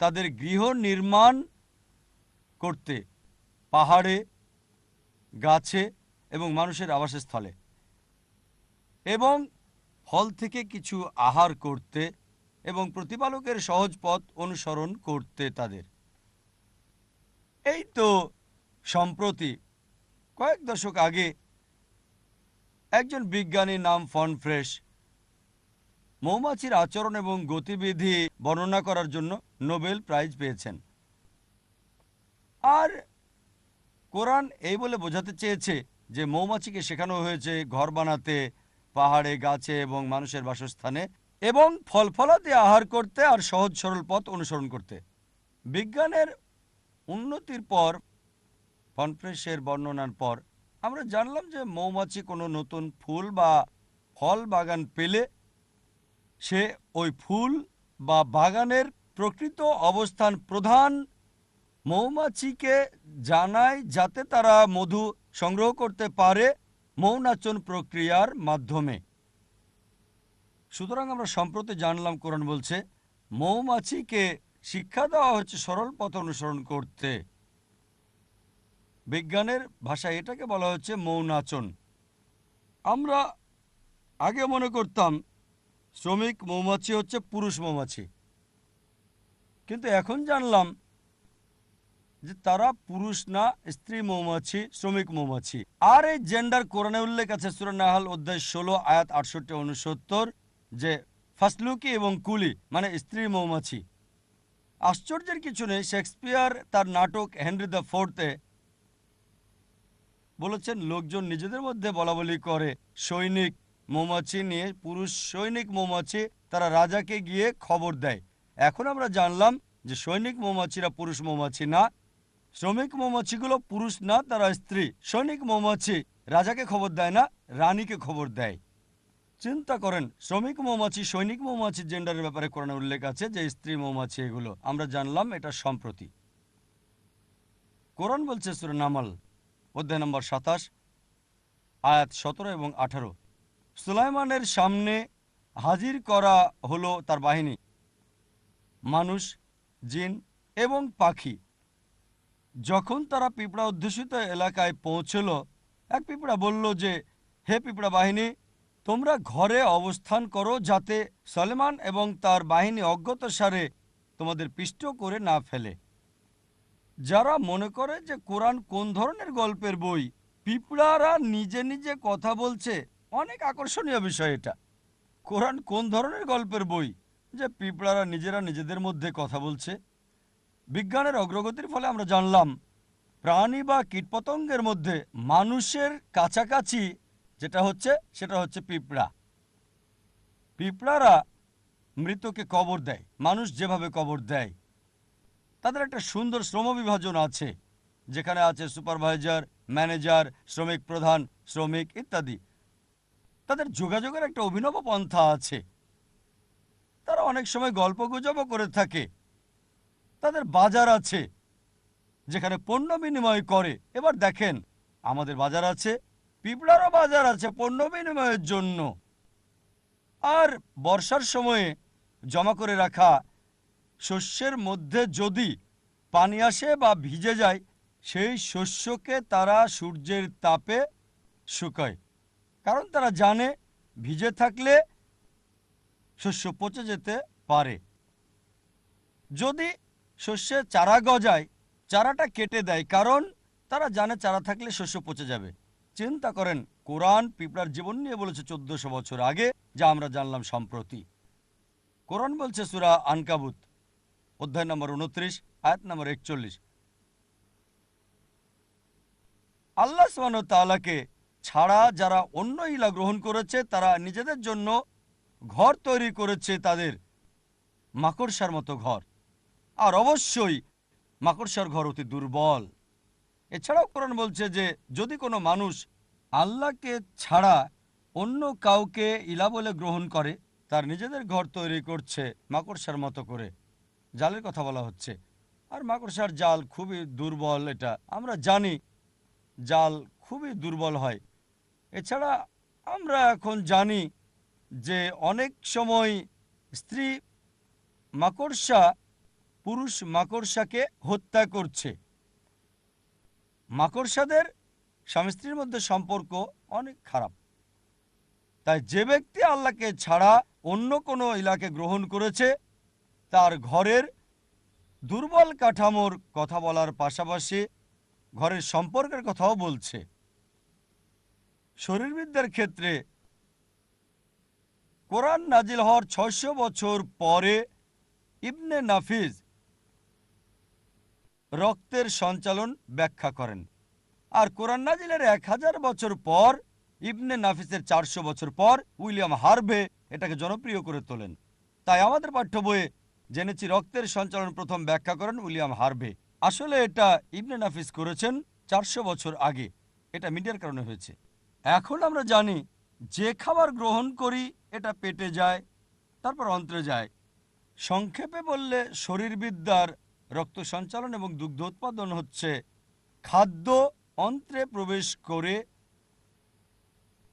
তাদের গৃহ নির্মাণ করতে পাহাড়ে, গাছে এবং মানুষের আবাসস্থলে, এবং ফল থেকে কিছু আহার করতে এবং প্রতিপালকের সহজ পথ অনুসরণ করতে তাদের। এই তো সম্প্রতি কয়েক দশক আগে একজন বিজ্ঞানী নাম ফন ফ্রেশ মৌমাছির আচরণ এবং গতিবিধি বর্ণনা করার জন্য নোবেল প্রাইজ পেয়েছেন। আর কোরআন এই বলে বোঝাতে চেয়েছে যে মৌমাছিকে শেখানো হয়েছে ঘর বানাতে, পাহাড়ে, গাছে এবং মানুষের বাসস্থানে, এবং ফল ফলাদি আহার করতে আর সহজ সরল পথ অনুসরণ করতে। বিজ্ঞানের উন্নতির পর, ফন ফ্রেশের বর্ণনার পর, আমরা জানলাম যে মৌমাছি কোনো নতুন ফুল বা ফল বাগান পেলে সে ওই ফুল বা বাগানের প্রকৃত অবস্থান প্রধান মৌমাছিকে জানায়, যাতে তারা মধু সংগ্রহ করতে পারে মৌনাচন প্রক্রিয়ার মাধ্যমে। সুতরাং আমরা সম্প্রতি জানলাম কোরআন বলছে মৌমাছিকে শিক্ষা দেওয়া হচ্ছে সরল পথ অনুসরণ করতে। বিজ্ঞানের ভাষায় এটাকে বলা হচ্ছে মৌনাচন। আমরা আগে মনে করতাম শ্রমিক মৌমাছি হচ্ছে পুরুষ মৌমাছি, কিন্তু এখন জানলাম যে তারা পুরুষ না, স্ত্রী মৌমাছি, শ্রমিক মৌমাছি। আর এই জেন্ডার কোরআনে উল্লেখ আছে সূরা নাহল অধ্যায় 16 আয়াত 68 69, যে ফাসলুকি এবং কুলি মানে স্ত্রী মৌমাছি। আশ্চর্যের কিছু নেই, শেক্সপিয়ার তার নাটক হেনরি দ্য ফোর্থে বলেছেন লোকজন নিজেদের মধ্যে বলাবলি করে সৈনিক মৌমাছি নিয়ে। পুরুষ সৈনিক মৌমাছি তারা রাজাকে গিয়ে খবর দেয়। এখন আমরা জানলাম যে সৈনিক মৌমাছিরা পুরুষ মৌমাছি না, শ্রমিক মৌমাছিগুলো পুরুষ না, তারা স্ত্রী। সৈনিক মৌমাছি রাজাকে খবর দেয় না, রানীকে খবর দেয়। চিন্তা করেন, শ্রমিক মৌমাছি সৈনিক মৌমাছি জেন্ডারের ব্যাপারে কোরআনে উল্লেখ আছে যে স্ত্রী মৌমাছি। এগুলো আমরা জানলাম এটা সম্প্রতি। কোরআন বলছে সূরা নামল অধ্যায় নম্বর 27 আয়াত 17 এবং 18, সুলাইমানের সামনে হাজির করা হলো তার বাহিনী, মানুষ, জিন এবং পাখি। যখন তারা পিঁপড়া অধ্যুষিত এলাকায় পৌঁছল, এক পিঁপড়া বলল যে, হে পিঁপড়া বাহিনী, তোমরা ঘরে অবস্থান করো যাতে সলেমান এবং তার বাহিনী অজ্ঞাতসারে তোমাদের পিষ্ট করে না ফেলে। যারা মনে করে যে কোরআন কোন ধরনের গল্পের বই, পিঁপড়ারা নিজে নিজে কথা বলছে, অনেক আকর্ষণীয় বিষয় এটা। কোরআন কোন ধরনের গল্পের বই যে পিঁপড়ারা নিজেরা নিজেদের মধ্যে কথা বলছে? বিজ্ঞানের অগ্রগতির ফলে আমরা জানলাম প্রাণী বা কীটপতঙ্গের মধ্যে মানুষের কাছাকাছি সেটা হচ্ছে পিঁপড়া। পিঁপড়ারা মৃতকে কবর দেয়, মানুষ যেভাবে কবর দেয়। তাদের একটা সুন্দর শ্রমবিভাজন আছে, যেখানে আছে সুপারভাইজার, ম্যানেজার, শ্রমিক প্রধান, শ্রমিক ইত্যাদি। তাদের যোগাযোগের একটা অভিনব পন্থা আছে। তারা অনেক সময় গল্পগুজবও করে থাকে। তাদের বাজার আছে যেখানে পণ্য বিনিময় করে। এবার দেখেন, আমাদের বাজার আছে, পিঁপড়ারও বাজার আছে পণ্য বিনিময়ের জন্য। আর বর্ষার সময়ে জমা করে রাখা শস্যের মধ্যে যদি পানি আসে বা ভিজে যায়, সেই শস্যকে তারা সূর্যের তাপে শুকায়, কারণ তারা জানে ভিজে থাকলে শস্য পচে যেতে পারে। যদি শস্যে চারা গজায়, চারাটা কেটে দেয়, কারণ তারা জানে চারা থাকলে শস্য পচে যাবে। চিন্তা করেন, কোরআন পিঁপড়ার জীবন নিয়ে বলেছে 1400 বছর আগে, যা আমরা জানলাম সম্প্রতি। কোরআন বলছে সূরা আনকাবুত অধ্যায় নম্বর 29 আয়াত নম্বর 41, আল্লাহ সুবহানাহু ওয়া তাআলাকে ছাড়া যারা অন্য ইলাহ গ্রহণ করেছে তারা নিজেদের জন্য ঘর তৈরি করেছে, তাদের মাকড়সার মতো ঘর। আর অবশ্যই মাকড়সার ঘর অতি দুর্বল। এছাড়াও কোরআন বলছে যে যদি কোনো মানুষ আল্লাহকে ছাড়া অন্য কাউকে ইলাহ বলে গ্রহণ করে, তার নিজেদের ঘর তৈরি করছে মাকড়সার মতো করে। জালের কথা বলা হচ্ছে। আর মাকড়সার জাল খুবই দুর্বল, এটা আমরা জানি, জাল খুবই দুর্বল হয়। এছাড়া আমরা এখন জানি যে অনেক সময় স্ত্রী মাকড়সা পুরুষ মাকড়সাকে হত্যা করছে। মাকড়সাদের স্বামী স্ত্রীর মধ্যে সম্পর্ক অনেক খারাপ। তাই যে ব্যক্তি আল্লাহকে ছাড়া অন্য কোনো ইলাহকে গ্রহণ করেছে, তার ঘরের দুর্বল কাঠামোর কথা বলার পাশাপাশি ঘরের সম্পর্কের কথাও বলছে। শরীরবিদ্যার ক্ষেত্রে কোরআন নাজিল হওয়ার 600 বছর পরে ইবনে নাফিস রক্তের সঞ্চালন ব্যাখ্যা করেন। আর কোরআন নাজিলের 1000 বছর পর ইবনে নাফিসের 400 বছর পর উইলিয়াম হার্ভে এটাকে জনপ্রিয় করে তোলেন। তাই আমাদের পাঠ্য বইয়ে জেনেছি রক্তের সঞ্চালন প্রথম ব্যাখ্যা করেন উইলিয়াম হার্ভে। আসলে এটা ইবনে নাফিস করেছেন 400 বছর আগে। এটা মিডিয়ার কারণে হয়েছে। এখন আমরা জানি যে খাবার গ্রহণ করি এটা পেটে যায়, তারপর অন্ত্রে যায়। সংক্ষেপে বললে শরীরবিদ্যার রক্ত সঞ্চালন এবং দুগ্ধ উৎপাদন হচ্ছে খাদ্য অন্ত্রে প্রবেশ করে,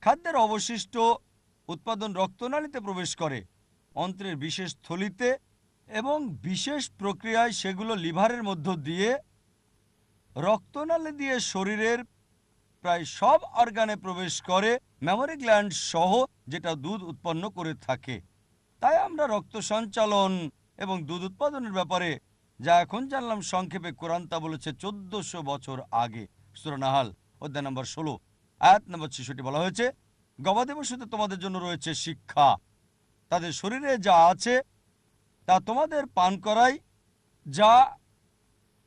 খাদ্যের অবশিষ্ট উৎপাদন রক্তনালীতে প্রবেশ করে, অন্ত্রের বিশেষ থলিতে, এবং বিশেষ প্রক্রিয়ায় সেগুলো লিভারের মধ্য দিয়ে রক্তনালী দিয়ে শরীরের প্রায় সব অর্গানে প্রবেশ করে, মেমোরি গ্ল্যান্ড সহ, যেটা দুধ উৎপন্ন করে থাকে। তাই আমরা রক্ত সঞ্চালন এবং দুধ উৎপাদনের ব্যাপারে যা এখন জানলাম সংক্ষেপে, কোরআন তা বলেছে 1400 বছর আগে। সূরা নাহাল অধ্যায় নম্বর 16 আয়াত নম্বর 66 বলা হয়েছে, গবাদি পশুতে তোমাদের জন্য রয়েছে শিক্ষা। তাদের শরীরে যা আছে তা তোমাদের পান করাই, যা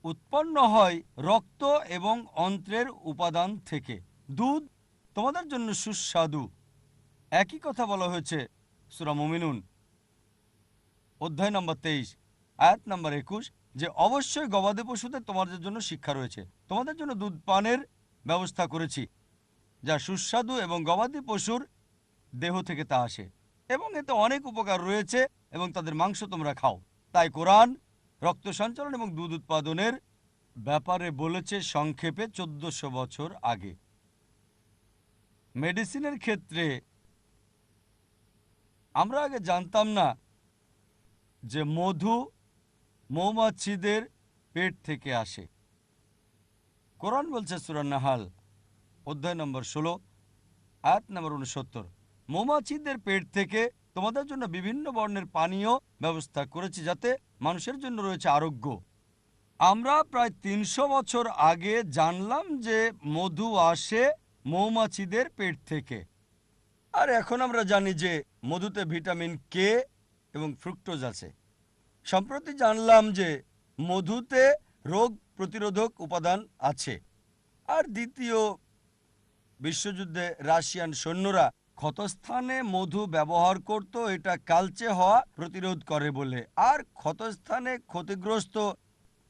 উৎপন্ন হয় রক্ত এবং অন্ত্রের উপাদান থেকে। দুধ তোমাদের জন্য সুস্বাদু। একই কথা বলা হয়েছে সূরা মুমিনুন অধ্যায় নম্বর 23 আয়াত নম্বর 21, যে অবশ্যই গবাদি পশুদের তোমাদের জন্য শিক্ষা রয়েছে। তোমাদের জন্য দুধ পানের ব্যবস্থা করেছি, যা সুস্বাদু এবং গবাদি পশুর দেহ থেকে তা আসে, এবং এতে অনেক উপকার রয়েছে এবং তাদের মাংস তোমরা খাও। তাই কোরআন রক্ত সঞ্চালন এবং দুধ উৎপাদনের ব্যাপারে বলেছে সংক্ষেপে 1400 বছর আগে। মেডিসিনের ক্ষেত্রে আমরা আগে জানতাম না যে মধু মৌমাছিদের পেট থেকে আসে। কোরআন বলছে সূরা নাহাল অধ্যায় নম্বর 16 আয়াত নম্বর 69, মৌমাছিদের পেট থেকে তোমাদের জন্য বিভিন্ন বর্ণের পানীয় ব্যবস্থা করেছি, যাতে মানুষের জন্য রয়েছে আরোগ্য। আমরা প্রায় 300 বছর আগে জানলাম যে মধু আসে মৌমাছিদের পেট থেকে, আর এখন আমরা জানি যে মধুতে ভিটামিন কে এবং ফ্রুক্টোজ আছে। সম্প্রতি জানলাম যে মধুতে রোগ প্রতিরোধক উপাদান আছে। আর দ্বিতীয় বিশ্বযুদ্ধে রাশিয়ান সৈন্যরা ক্ষতস্থানে মধু ব্যবহার করত, এটা কালচে হওয়া প্রতিরোধ করে বলে। আর ক্ষতস্থানে ক্ষতিগ্রস্ত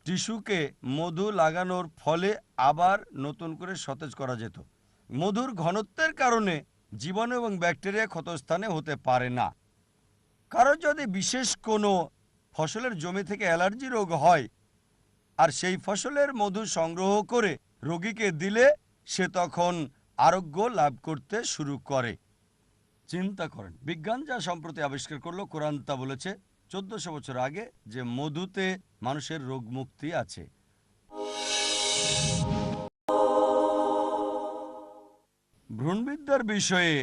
টিস্যুকে মধু লাগানোর ফলে আবার নতুন করে সতেজ করা যেত। মধুর ঘনত্বের কারণে জীবাণু এবং ব্যাকটেরিয়া ক্ষতস্থানে হতে পারে না। কারো যদি বিশেষ কোনো ফসলের জমি থেকে অ্যালার্জি রোগ হয় আর সেই ফসলের মধু সংগ্রহ করে রোগীকে দিলে সে তখন আরোগ্য লাভ করতে শুরু করে। চিন্তা করেন, বিজ্ঞান যা সম্প্রতি আবিষ্কার করলো, কোরআন তা বলেছে 1400 বছর আগে যে মধুতে মানুষের রোগ মুক্তি আছে। ভ্রূণবিদ্যার বিষয়ে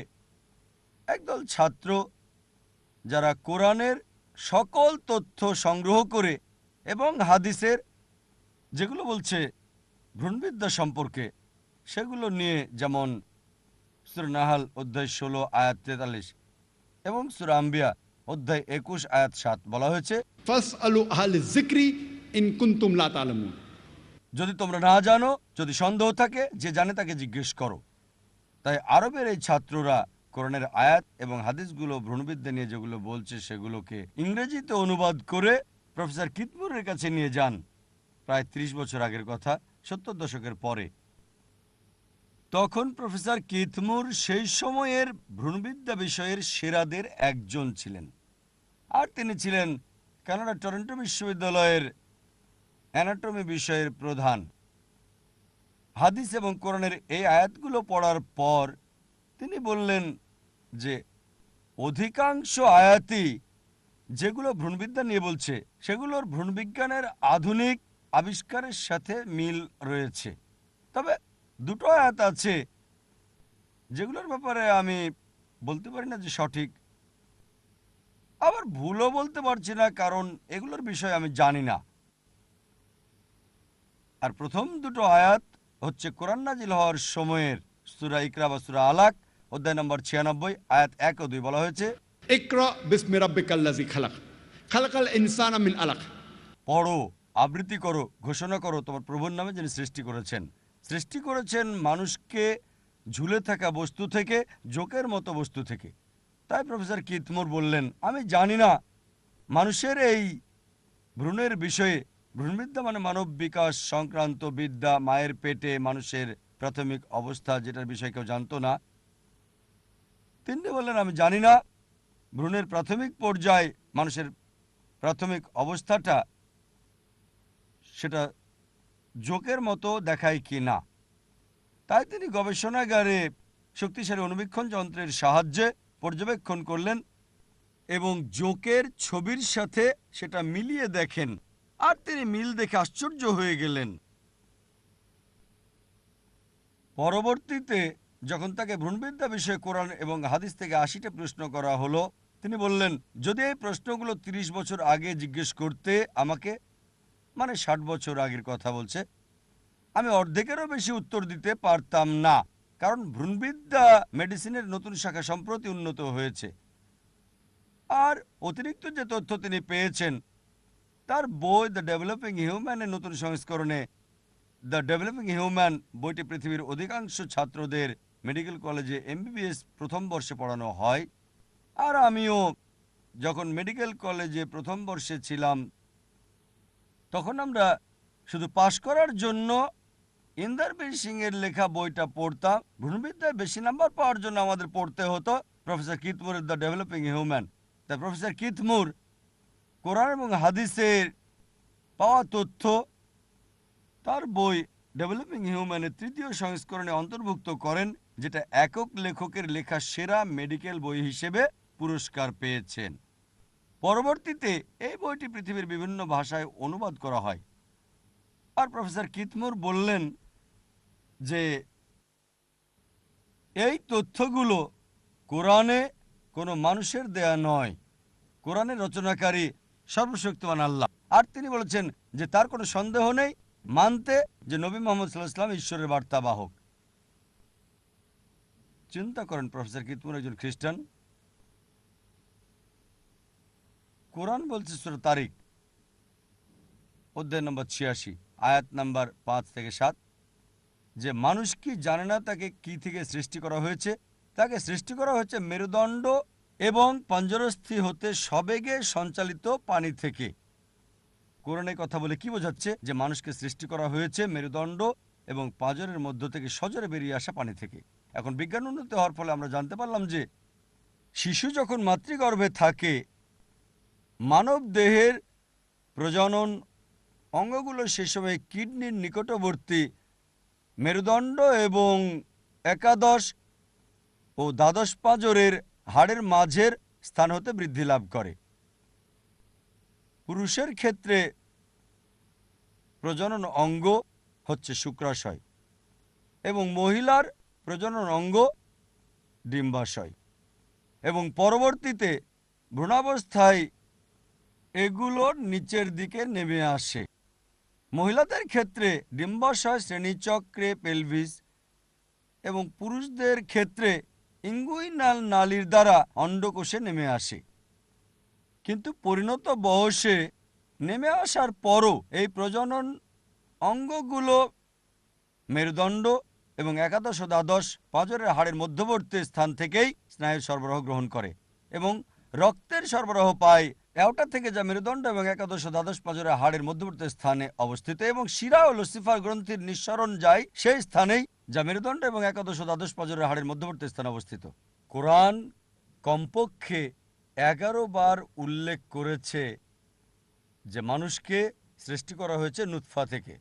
একদল ছাত্র যারা কোরআনের সকল তথ্য সংগ্রহ করে এবং হাদিসের যেগুলো বলছে ভ্রূণবিদ্যা সম্পর্কে সেগুলো নিয়ে, যেমন সূরা নাহাল অধ্যায় 16 আয়াত 43 এবং সূরা আম্বিয়া অধ্যায় 21 আয়াত 7 বলা হয়েছে, ফাসআলু আহলা যিকরি ইন কুনতুম লা তা'লামুন। যদি তোমরা না জানো, যদি সন্দেহ থাকে, যে জানে তাকে জিজ্ঞেস করো। তাই আরবের এই ছাত্ররা কোরআনের আয়াত এবং হাদিসগুলো ভ্রূণবিদ্যা নিয়ে যেগুলো বলছে সেগুলোকে ইংরেজিতে অনুবাদ করে প্রফেসর কিতমুরের কাছে নিয়ে যান। প্রায় 30 বছর আগের কথা, 70 দশকের পরে। তখন প্রফেসর কিতমুর সেই সময়ের ভ্রূণবিদ্যা বিষয়ের সেরাদের একজন ছিলেন, আর তিনি ছিলেন কানাডা টরন্টো বিশ্ববিদ্যালয়ের অ্যানাটমি বিষয়ের প্রধান। হাদিস এবং কোরআনের এই আয়াতগুলো পড়ার পর তিনি বললেন যে অধিকাংশ আয়াতই যেগুলো ভ্রূণবিদ্যা নিয়ে বলছে সেগুলোর ভ্রূণবিজ্ঞানের আধুনিক আবিষ্কারের সাথে মিল রয়েছে। তবে দুটো আয়াত আছে যেগুলোর ব্যাপারে আমি বলতে পারি না যে সঠিক, আবার ভুলও বলতে পারছি না, কারণ এগুলোর বিষয়ে আমি জানি না। আর প্রথম দুটো আয়াত হচ্ছে কোরআন নাজিল হওয়ার সময়ের সূরা ইকরা বা সূরা আলাক অধ্যায় নম্বর 96 আয়াত 1 ও 2 বলা হয়েছে, ইকরা বিসমি রাব্বিকাল্লাযী খালাক খালাকাল ইনসানা মিন আলাক। পড়ো, আবৃত্তি করো, ঘোষণা করো তোমার প্রভুর নামে, যিনি সৃষ্টি করেছেন। সৃষ্টি করেছেন মানুষকে ঝুলে থাকা বস্তু থেকে, জোকের মতো বস্তু থেকে। তাই প্রফেসর কিতমুর বললেন, আমি জানি না মানুষের এই ভ্রূণের বিষয়ে। ভ্রূণবিদ্যা মানে মানব বিকাশ সংক্রান্ত বিদ্যা, মায়ের পেটে মানুষের প্রাথমিক অবস্থা, যেটার বিষয়ে কেউ জানতো না। তিনি বললেন, আমি জানি না ভ্রূণের প্রাথমিক পর্যায়ে মানুষের প্রাথমিক অবস্থাটা সেটা জোকের মতো দেখায় কি না। তাই তিনি গবেষণাগারে শক্তিশালী অনুবীক্ষণ যন্ত্রের সাহায্যে পর্যবেক্ষণ করলেন এবং জোকের ছবির সাথে সেটা মিলিয়ে দেখেন, আর তিনি মিল দেখে আশ্চর্য হয়ে গেলেন। পরবর্তীতে যখন তাকে ভ্রূণবিদ্যা বিষয়ে কোরআন এবং হাদিস থেকে 80টা প্রশ্ন করা হলো, তিনি বললেন, যদি এই প্রশ্নগুলো 30 বছর আগে জিজ্ঞেস করতে আমাকে, মানে 60 বছর আগের কথা বলছে, আমি অর্ধেকেরও বেশি উত্তর দিতে পারতাম না। কারণ ভ্রূণবিদ্যা মেডিসিনের নতুন শাখা সম্প্রতি উন্নত হয়েছে। আর অতিরিক্ত যে তথ্য তিনি পেয়েছেন তার বই দ্য ডেভেলপিং হিউম্যানের নতুন সংস্করণে দ্য ডেভেলপিং হিউম্যান বইটি পৃথিবীর অধিকাংশ ছাত্রদের মেডিকেল কলেজে এমবিবিএস প্রথম বর্ষে পড়ানো হয়। আর আমিও যখন মেডিকেল কলেজে প্রথম বর্ষে ছিলাম তখন আমরা শুধু পাশ করার জন্য ইন্দারবীর সিংয়ের লেখা বইটা পড়তাম। ভ্রূণবিদ্যায় বেশি নাম্বার পাওয়ার জন্য আমাদের পড়তে হতো প্রফেসর কিথ মুরের দ্য ডেভেলপিং হিউম্যান। তাই প্রফেসর কিথ মুর কোরআন এবং হাদিসের পাওয়া তথ্য তার বই ডেভেলপিং হিউম্যানের তৃতীয় সংস্করণে অন্তর্ভুক্ত করেন, যেটা একক লেখকের লেখা সেরা মেডিকেল বই হিসেবে পুরস্কার পেয়েছেন। পরবর্তীতে এই বইটি পৃথিবীর বিভিন্ন ভাষায় অনুবাদ করা হয়। আর প্রফেসর কিথমুর বললেন যে এই তথ্যগুলো কোরআনে কোনো মানুষের দেয়া নয়, কোরআনের রচনাকারী সর্বশক্তিমান আল্লাহ। আর তিনি বলেছেন যে তার কোনো সন্দেহ নেই মানতে যে নবী মুহাম্মদ সাল্লাল্লাহু আলাইহি ওয়াসাল্লাম ঈশ্বরের বার্তাবাহক। চিন্তা করেন, প্রফেসর কিথমুর একজন খ্রিস্টান। কোরআন বলছে সূরা তারিক অধ্যায় নম্বর 86 আয়াত নাম্বার 5 থেকে 7 যে মানুষ কি জানে না তাকে কি থেকে সৃষ্টি করা হয়েছে? তাকে সৃষ্টি করা হয়েছে মেরুদণ্ড এবং পঞ্জরস্থি হতে সবেগে সঞ্চালিত পানি থেকে। কোরআনে কথা বলে কি বোঝাচ্ছে? যে মানুষকে সৃষ্টি করা হয়েছে মেরুদণ্ড এবং পাঁজরের মধ্য থেকে সজরে বেরিয়ে আসা পানি থেকে। এখন বিজ্ঞান উন্নত হওয়ার ফলে আমরা জানতে পারলাম যে শিশু যখন মাতৃগর্ভে থাকে মানব দেহের প্রজনন অঙ্গগুলো সে সময় কিডনির নিকটবর্তী মেরুদণ্ড এবং একাদশ ও দ্বাদশ পাঁজরের হাড়ের মাঝের স্থান হতে বৃদ্ধি লাভ করে। পুরুষের ক্ষেত্রে প্রজনন অঙ্গ হচ্ছে শুক্রাশয় এবং মহিলার প্রজনন অঙ্গ ডিম্বাশয়, এবং পরবর্তীতে ভ্রূণাবস্থায় এগুলোর নিচের দিকে নেমে আসে। মহিলাদের ক্ষেত্রে ডিম্বাশয় শ্রেণীচক্রে পেলভিস এবং পুরুষদের ক্ষেত্রে ইঙ্গুইনাল নালীর দ্বারা অন্ডকোষে নেমে আসে। কিন্তু পরিণত বয়সে নেমে আসার পরও এই প্রজনন অঙ্গগুলো মেরুদণ্ড এবং একাদশ ও দ্বাদশ পাঁজরের হাড়ের মধ্যবর্তী স্থান থেকেই স্নায়ুর সরবরাহ গ্রহণ করে এবং রক্তের সরবরাহ পায় অ্যাওর্টা থেকে, যা মেরুদণ্ড এবং একাদশ ও দ্বাদশ পাঁজরের হাড়ের মধ্যবর্তী স্থানে অবস্থিত, এবং শিরা ও লসিফার গ্রন্থির নিঃসরণ যায় সেই স্থানেই, যা মেরুদণ্ড এবং একাদশ ও দ্বাদশ পাঁজরের হাড়ের মধ্যবর্তী স্থানে অবস্থিত। কোরআন কমপক্ষে 11 বার উল্লেখ করেছে যে মানুষকে সৃষ্টি করা হয়েছে নুতফা থেকে।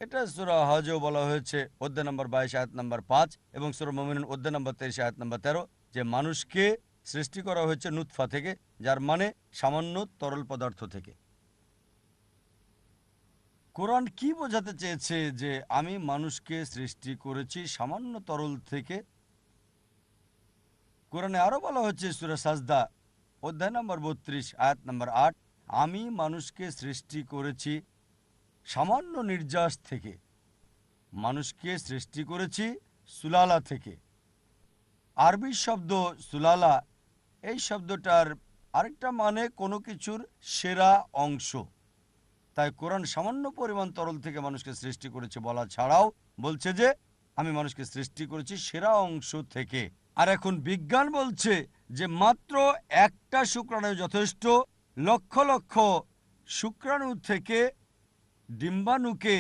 এটা সূরা হজেও বলা হয়েছে অধ্যায় নম্বর 22 আয়াত নম্বর 5 এবং সূরা মুমিনুন অধ্যায় নম্বর 23 আয়াত নম্বর 13 যে মানুষকে সৃষ্টি করা হয়েছে নুতফা থেকে, যার মানে সামান্য তরল পদার্থ থেকে। কোরআন কি বোঝাতে চেয়েছে যে আমি মানুষকে সৃষ্টি করেছি সামান্য তরল থেকে? কোরআনে আরো বলা হচ্ছে সূরা সাজদা অধ্যায় নম্বর 32 আয়াত নম্বর 8 আমি মানুষকে সৃষ্টি করেছি সামান্য নির্যাস থেকে, মানুষকে সৃষ্টি করেছি সুলালা থেকে। আরবি শব্দ সুলালা, এই শব্দটার আরেকটা মানে কোনো কিছুর সেরা অংশ। তাই কোরআন সামান্য পরিমাণ তরল থেকে মানুষকে সৃষ্টি করেছে বলা ছাড়াও বলছে যে আমি মানুষকে সৃষ্টি করেছি সেরা অংশ থেকে। আর এখন বিজ্ঞান বলছে যে মাত্র একটা শুক্রাণু যথেষ্ট লক্ষ লক্ষ শুক্রাণু থেকে ডিম্বাণুকে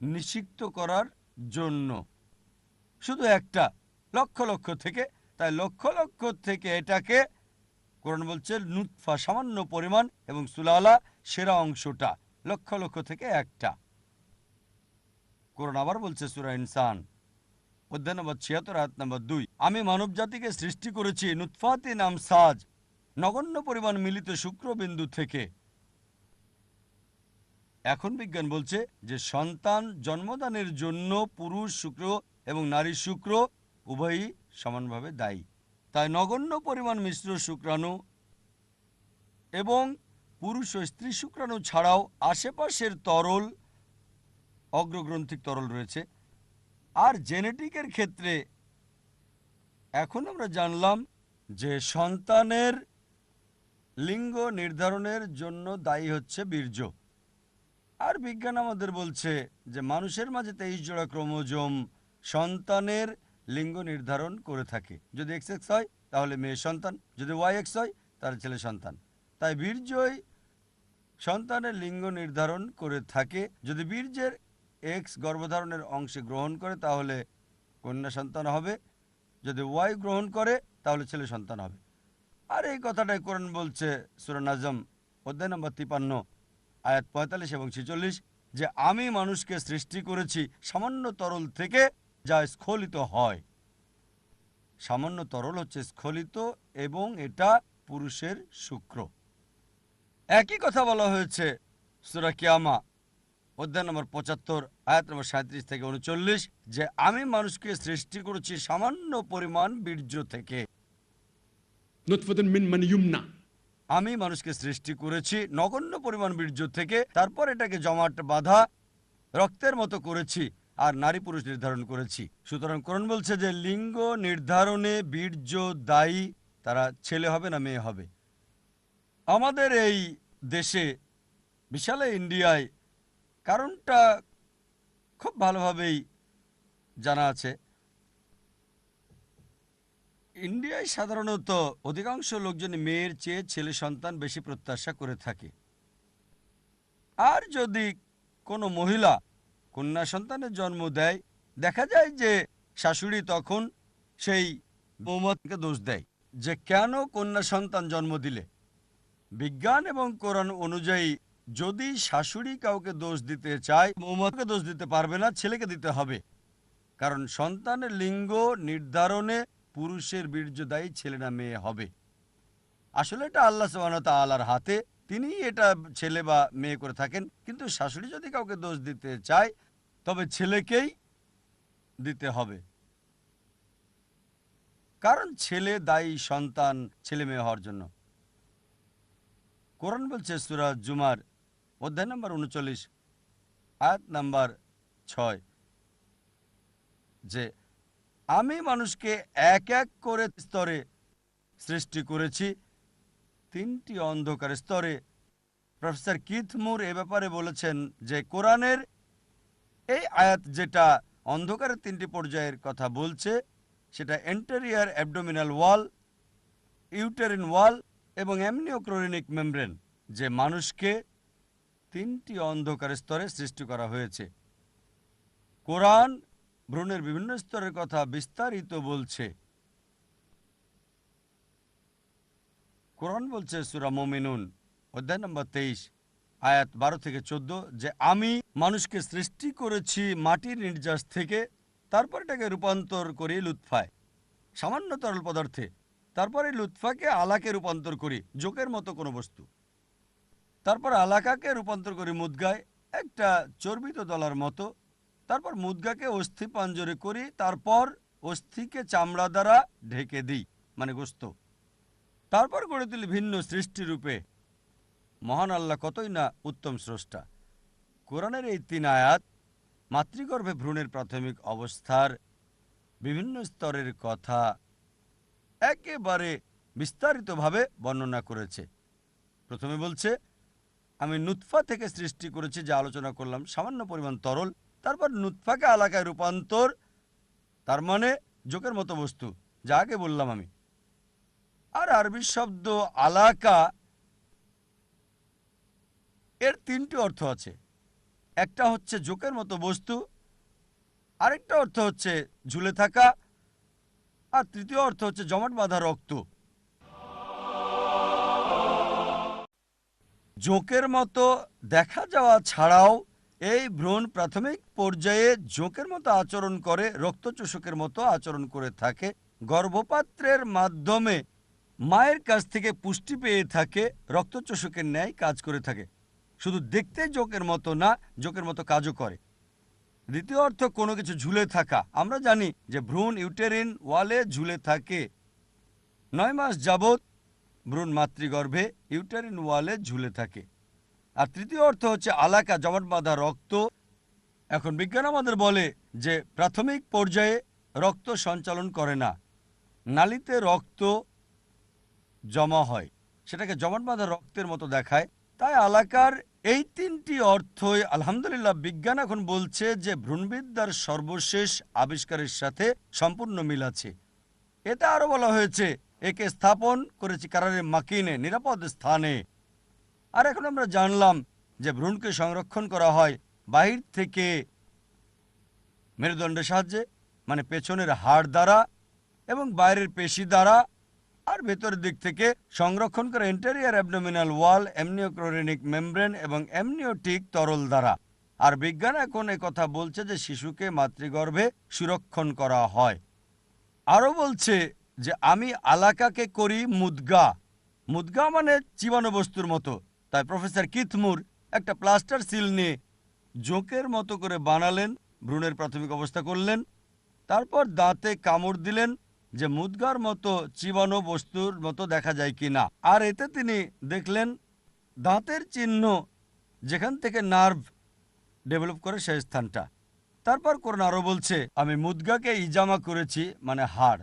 নিষিক্ত করার জন্য। শুধু একটা, লক্ষ লক্ষ থেকে। তাই লক্ষ লক্ষ থেকে এটাকে কোরআন বলছে নুতফা সামান্য পরিমাণ এবং সুলালা সেরা অংশটা, লক্ষ লক্ষ থেকে একটা। কোরআন আবার বলছে সূরা ইনসান অধ্যায় নম্বর 76 আয়াত নম্বর 2 আমি মানব জাতিকে সৃষ্টি করেছি নুতফাতিন আমসাজ নগণ্য পরিমাণ মিলিত শুক্রবিন্দু থেকে। এখন বিজ্ঞান বলছে যে সন্তান জন্মদানের জন্য পুরুষ শুক্র এবং নারী শুক্র উভয়ই সমানভাবে দায়ী। তাই নগণ্য পরিমাণ মিশ্র শুক্রাণু এবং পুরুষ ও স্ত্রী শুক্রাণু ছাড়াও আশেপাশের তরল, অগ্রগ্রন্থিক তরল রয়েছে। আর জেনেটিকের ক্ষেত্রে এখন আমরা জানলাম যে সন্তানের লিঙ্গ নির্ধারণের জন্য দায়ী হচ্ছে বীর্য। আর বিজ্ঞান আমাদের বলছে যে মানুষের মাঝে 23 জোড়া ক্রোমোজোম সন্তানের লিঙ্গ নির্ধারণ করে থাকে। যদি XX হয় তাহলে মেয়ে সন্তান, যদি YX হয় তাহলে ছেলে সন্তান। তাই বীর্যই সন্তানের লিঙ্গ নির্ধারণ করে থাকে। যদি বীর্যের X গর্ভধারণের অংশে গ্রহণ করে তাহলে কন্যা সন্তান হবে, যদি Y গ্রহণ করে তাহলে ছেলে সন্তান হবে। আর এই কথাটাই কোরআন বলছে সূরা নাজম অধ্যায় নম্বর 53 আয়াত 45 এবং 46 যে আমি মানুষকে সৃষ্টি করেছি সামান্য তরল থেকে যা স্খলিত হয়। সামান্য তরল হচ্ছে স্খলিত এবং এটা পুরুষের শুক্র। একই কথা বলা হয়েছে সূরা কিয়ামা অধ্যায় নম্বর 75 আয়াত নম্বর 37 থেকে 39 যে আমি মানুষকে সৃষ্টি করেছি সামান্য পরিমাণ বীর্য থেকে। নুতফাতুন মিন মান ইউমনা। আমি মানুষকে সৃষ্টি করেছি নগণ্য পরিমাণ বীর্য থেকে, তারপর এটাকে জমাট বাঁধা রক্তের মতো করেছি আর নারী পুরুষ নির্ধারণ করেছি। সুতরাং কোরআন বলছে যে লিঙ্গ নির্ধারণে বীর্য দায়ী, তারা ছেলে হবে না মেয়ে হবে। আমাদের এই দেশে বিশাল ইন্ডিয়ায় কারণটা খুব ভালোভাবেই জানা আছে। ইন্ডিয়ায় সাধারণত অধিকাংশ লোকজন মেয়ের চেয়ে ছেলে সন্তান বেশি প্রত্যাশা করে থাকে। আর যদি কোনো মহিলা কন্যা সন্তানের জন্ম দেয়, দেখা যায় যে শাশুড়ি তখন সেই মৌমাছিকে দোষ দেয় যে কেন কন্যা সন্তান জন্ম দিলে। বিজ্ঞান এবং কোরআন অনুযায়ী যদি শাশুড়ি কাউকে দোষ দিতে চায়, মৌমাছিকে দোষ দিতে পারবে না, ছেলেকে দিতে হবে। কারণ সন্তানের লিঙ্গ নির্ধারণে পুরুষের বীর্য দায়ী, ছেলে না মেয়ে হবে। আসলে এটা আল্লাহ সুবহানাহু ওয়া তাআলার হাতে, তিনি এটা ছেলে বা মেয়ে করে থাকেন। কিন্তু শাশুড়ি যদি কাউকে দোষ দিতে চায় তবে ছেলেকেই দিতে হবে, কারণ ছেলে দায়ী সন্তান ছেলে মেয়ে হওয়ার জন্য। কোরআন বলছে সূরা জুমার অধ্যায় নম্বর 39 আয়াত নাম্বার 6 যে আমি মানুষকে এক এক করে স্তরে সৃষ্টি করেছি, 3টি অন্ধকার স্তরে। প্রফেসর কিথ মুর এ ব্যাপারে বলেছেন যে কোরআনের এই আয়াত যেটা অন্ধকারের 3টি পর্যায়ের কথা বলছে সেটা এন্টেরিয়ার অ্যাবডোমিনাল ওয়াল, ইউটেরিন ওয়াল এবং অ্যামনিওক্লোরিনিক মেমব্রেন, যে মানুষকে 3টি অন্ধকার স্তরে সৃষ্টি করা হয়েছে। কোরআন ভ্রূণের বিভিন্ন স্তরের কথা বিস্তারিত বলছে। কোরআন বলছে সূরা মুমিনুন অধ্যায় নম্বর 23 আয়াত 12 থেকে 14 যে আমি মানুষকে সৃষ্টি করেছি মাটির নির্যাস থেকে, তারপর এটাকে রূপান্তর করি লুৎফায়, সামান্য তরল পদার্থে। তারপর এই লুৎফাকে আলাকে রূপান্তর করি, জোকের মতো কোনো বস্তু। তারপর আলাকাকে রূপান্তর করি মুদগায়, একটা চর্বিত দলার মতো। তারপর মুদগাকে অস্থি পাঞ্জরে করি, তারপর অস্থিকে চামড়া দ্বারা ঢেকে দিই, মানে গোস্ত। তারপর গড়ে তুলি ভিন্ন সৃষ্টিরূপে। মহান আল্লাহ কতই না উত্তম স্রষ্টা। কোরআনের এই 3 আয়াত মাতৃগর্ভে ভ্রূণের প্রাথমিক অবস্থার বিভিন্ন স্তরের কথা একেবারে বিস্তারিতভাবে বর্ণনা করেছে। প্রথমে বলছে আমি নুতফা থেকে সৃষ্টি করেছি, যা আলোচনা করলাম, সামান্য পরিমাণ তরল। তারপর নুতফাকে আলাকায় রূপান্তর, তার মানে জোকের মতো বস্তু, যা আগে বললাম আমি। আর আরবি শব্দ আলাকা এর 3টি অর্থ আছে। একটা হচ্ছে জোকের মতো বস্তু, আরেকটা অর্থ হচ্ছে ঝুলে থাকা, আর তৃতীয় অর্থ হচ্ছে জমাট বাঁধা রক্ত। জোকের মতো দেখা যাওয়া ছাড়াও এই ভ্রূণ প্রাথমিক পর্যায়ে জোকের মতো আচরণ করে, রক্তচোষকের মতো আচরণ করে থাকে। গর্ভপাত্রের মাধ্যমে মায়ের কাছ থেকে পুষ্টি পেয়ে থাকে, রক্তচোষকের ন্যায় কাজ করে থাকে। শুধু দেখতে জোকের মতো না, জোকের মতো কাজও করে। দ্বিতীয় অর্থ কোনো কিছু ঝুলে থাকা। আমরা জানি যে ভ্রূণ ইউটেরিন ওয়ালে ঝুলে থাকে। 9 মাস যাবৎ ভ্রূণ মাতৃগর্ভে ইউটেরিন ওয়ালে ঝুলে থাকে। আর তৃতীয় অর্থ হচ্ছে আলাকা, জমাট বাঁধা রক্ত। এখন বিজ্ঞান আমাদের বলে যে প্রাথমিক পর্যায়ে রক্ত সঞ্চালন করে না, নালীতে রক্ত জমা হয়, সেটাকে জমাট বাঁধা রক্তের মতো দেখায়। তাই আলাকার এই তিনটি অর্থই আলহামদুলিল্লাহ বিজ্ঞান এখন বলছে যে ভ্রূণবিদ্যার সর্বশেষ আবিষ্কারের সাথে সম্পূর্ণ মিল আছে। এতে আরো বলা হয়েছে একে স্থাপন করেছি কারারে মাকিনে, নিরাপদ স্থানে। আর এখন আমরা জানলাম যে ভ্রূণকে সংরক্ষণ করা হয় বাহির থেকে মেরুদণ্ডের সাহায্যে, মানে পেছনের হাড় দ্বারা এবং বাইরের পেশি দ্বারা, আর ভেতরের দিক থেকে সংরক্ষণ করে ইন্টেরিয়র অ্যাবডোমিনাল ওয়াল, অ্যামনিওক্লোরিনিক মেমব্রেন এবং অ্যামনিওটিক তরল দ্বারা। আর বিজ্ঞান এখন কথা বলছে যে শিশুকে মাতৃগর্ভে সুরক্ষণ করা হয়। আরও বলছে যে আমি আলাকাকে করি মুদগা। মুদগা মানে চিবানো বস্তুর মতো। তাই প্রফেসর কিথমুর একটা প্লাস্টার সিল নিয়ে জোকের মতো করে বানালেন, ভ্রূণের প্রাথমিক অবস্থা করলেন, তারপর দাঁতে কামড় দিলেন যে মুদগার মতো চিবানো বস্তুর মতো দেখা যায় কিনা। আর এতে তিনি দেখলেন দাঁতের চিহ্ন, যেখান থেকে নার্ভ ডেভেলপ করে সেই স্থানটা। তারপর কোরআন আরো বলছে আমি মুদগাকে ইজামা করেছি, মানে হাড়।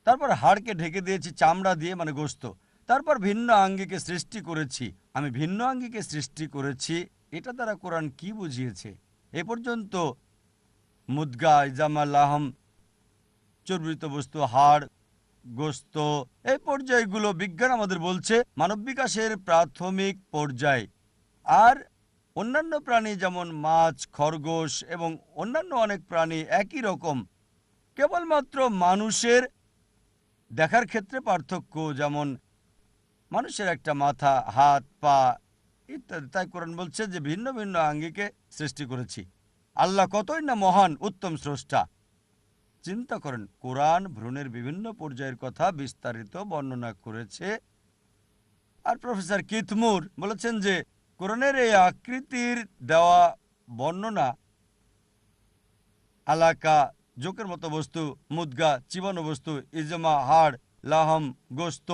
তারপর হাড়কে ঢেকে দিয়েছি চামড়া দিয়ে, মানে গোস্ত। তারপর ভিন্ন আঙ্গিকে সৃষ্টি করেছি, আমি ভিন্ন আঙ্গিকে সৃষ্টি করেছি। এটা দ্বারা কোরআন কি বুঝিয়েছে? এ পর্যন্ত মুদগা, ইজামা, লাহম, চর্বিত বস্তু, হাড়, গোস্ত, এই পর্যায়গুলো বিজ্ঞান আমাদের বলছে মানব বিকাশের প্রাথমিক পর্যায়। আর অন্যান্য প্রাণী যেমন মাছ, খরগোশ এবং অন্যান্য অনেক প্রাণী একই রকম, কেবলমাত্র মানুষের দেখার ক্ষেত্রে পার্থক্য, যেমন মানুষের একটা মাথা, হাত, পা ইত্যাদি। তাই কোরআন বলছে যে ভিন্ন ভিন্ন আঙ্গিকে সৃষ্টি করেছি। আল্লাহ কতই না মহান, উত্তম স্রষ্টা। চিন্তা করেন, কোরআন ভ্রূণের বিভিন্ন পর্যায়ের কথা বিস্তারিত বর্ণনা করেছে। আর প্রফেসর কিথমুর বলেছেন যে কোরআনের এই আকৃতির দেওয়া বর্ণনা, আলাকা জোকের মতো বস্তু, মুদগা চিবানো বস্তু, ইজমা হাড়, লাহম গোস্ত,